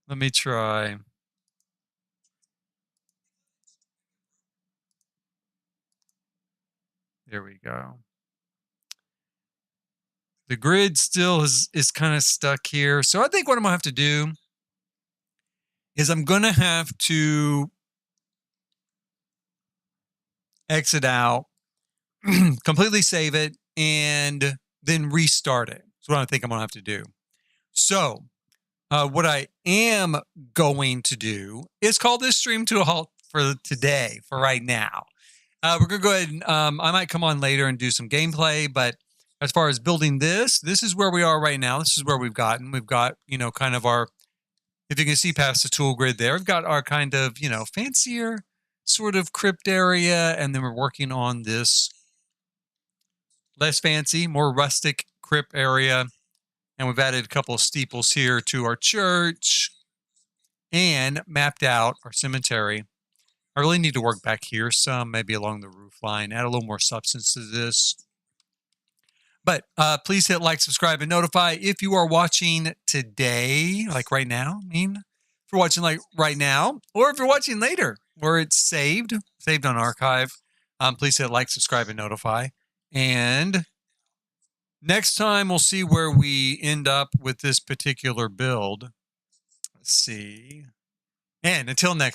let me try. There we go. The grid still is kind of stuck here. So I think what I'm going to have to do is I'm going to have to exit out, completely save it, and then restart it. That's what I think I'm going to have to do. So what I am going to do is call this stream to a halt for today, for right now. We're going to go ahead and I might come on later and do some gameplay, but as far as building this is where we are right now. This is where we've gotten. We've got, kind of our, if you can see past the tool grid there, we've got our kind of, fancier sort of crypt area, and then we're working on this less fancy, more rustic crypt area. And we've added a couple of steeples here to our church and mapped out our cemetery. I really need to work back here some, maybe along the roof line, add a little more substance to this. But please hit like, subscribe, and notify if you are watching today, like right now. I mean, if you're watching like right now, or if you're watching later where it's saved on archive, please hit like, subscribe, and notify. And next time we'll see where we end up with this particular build. Let's see. And until next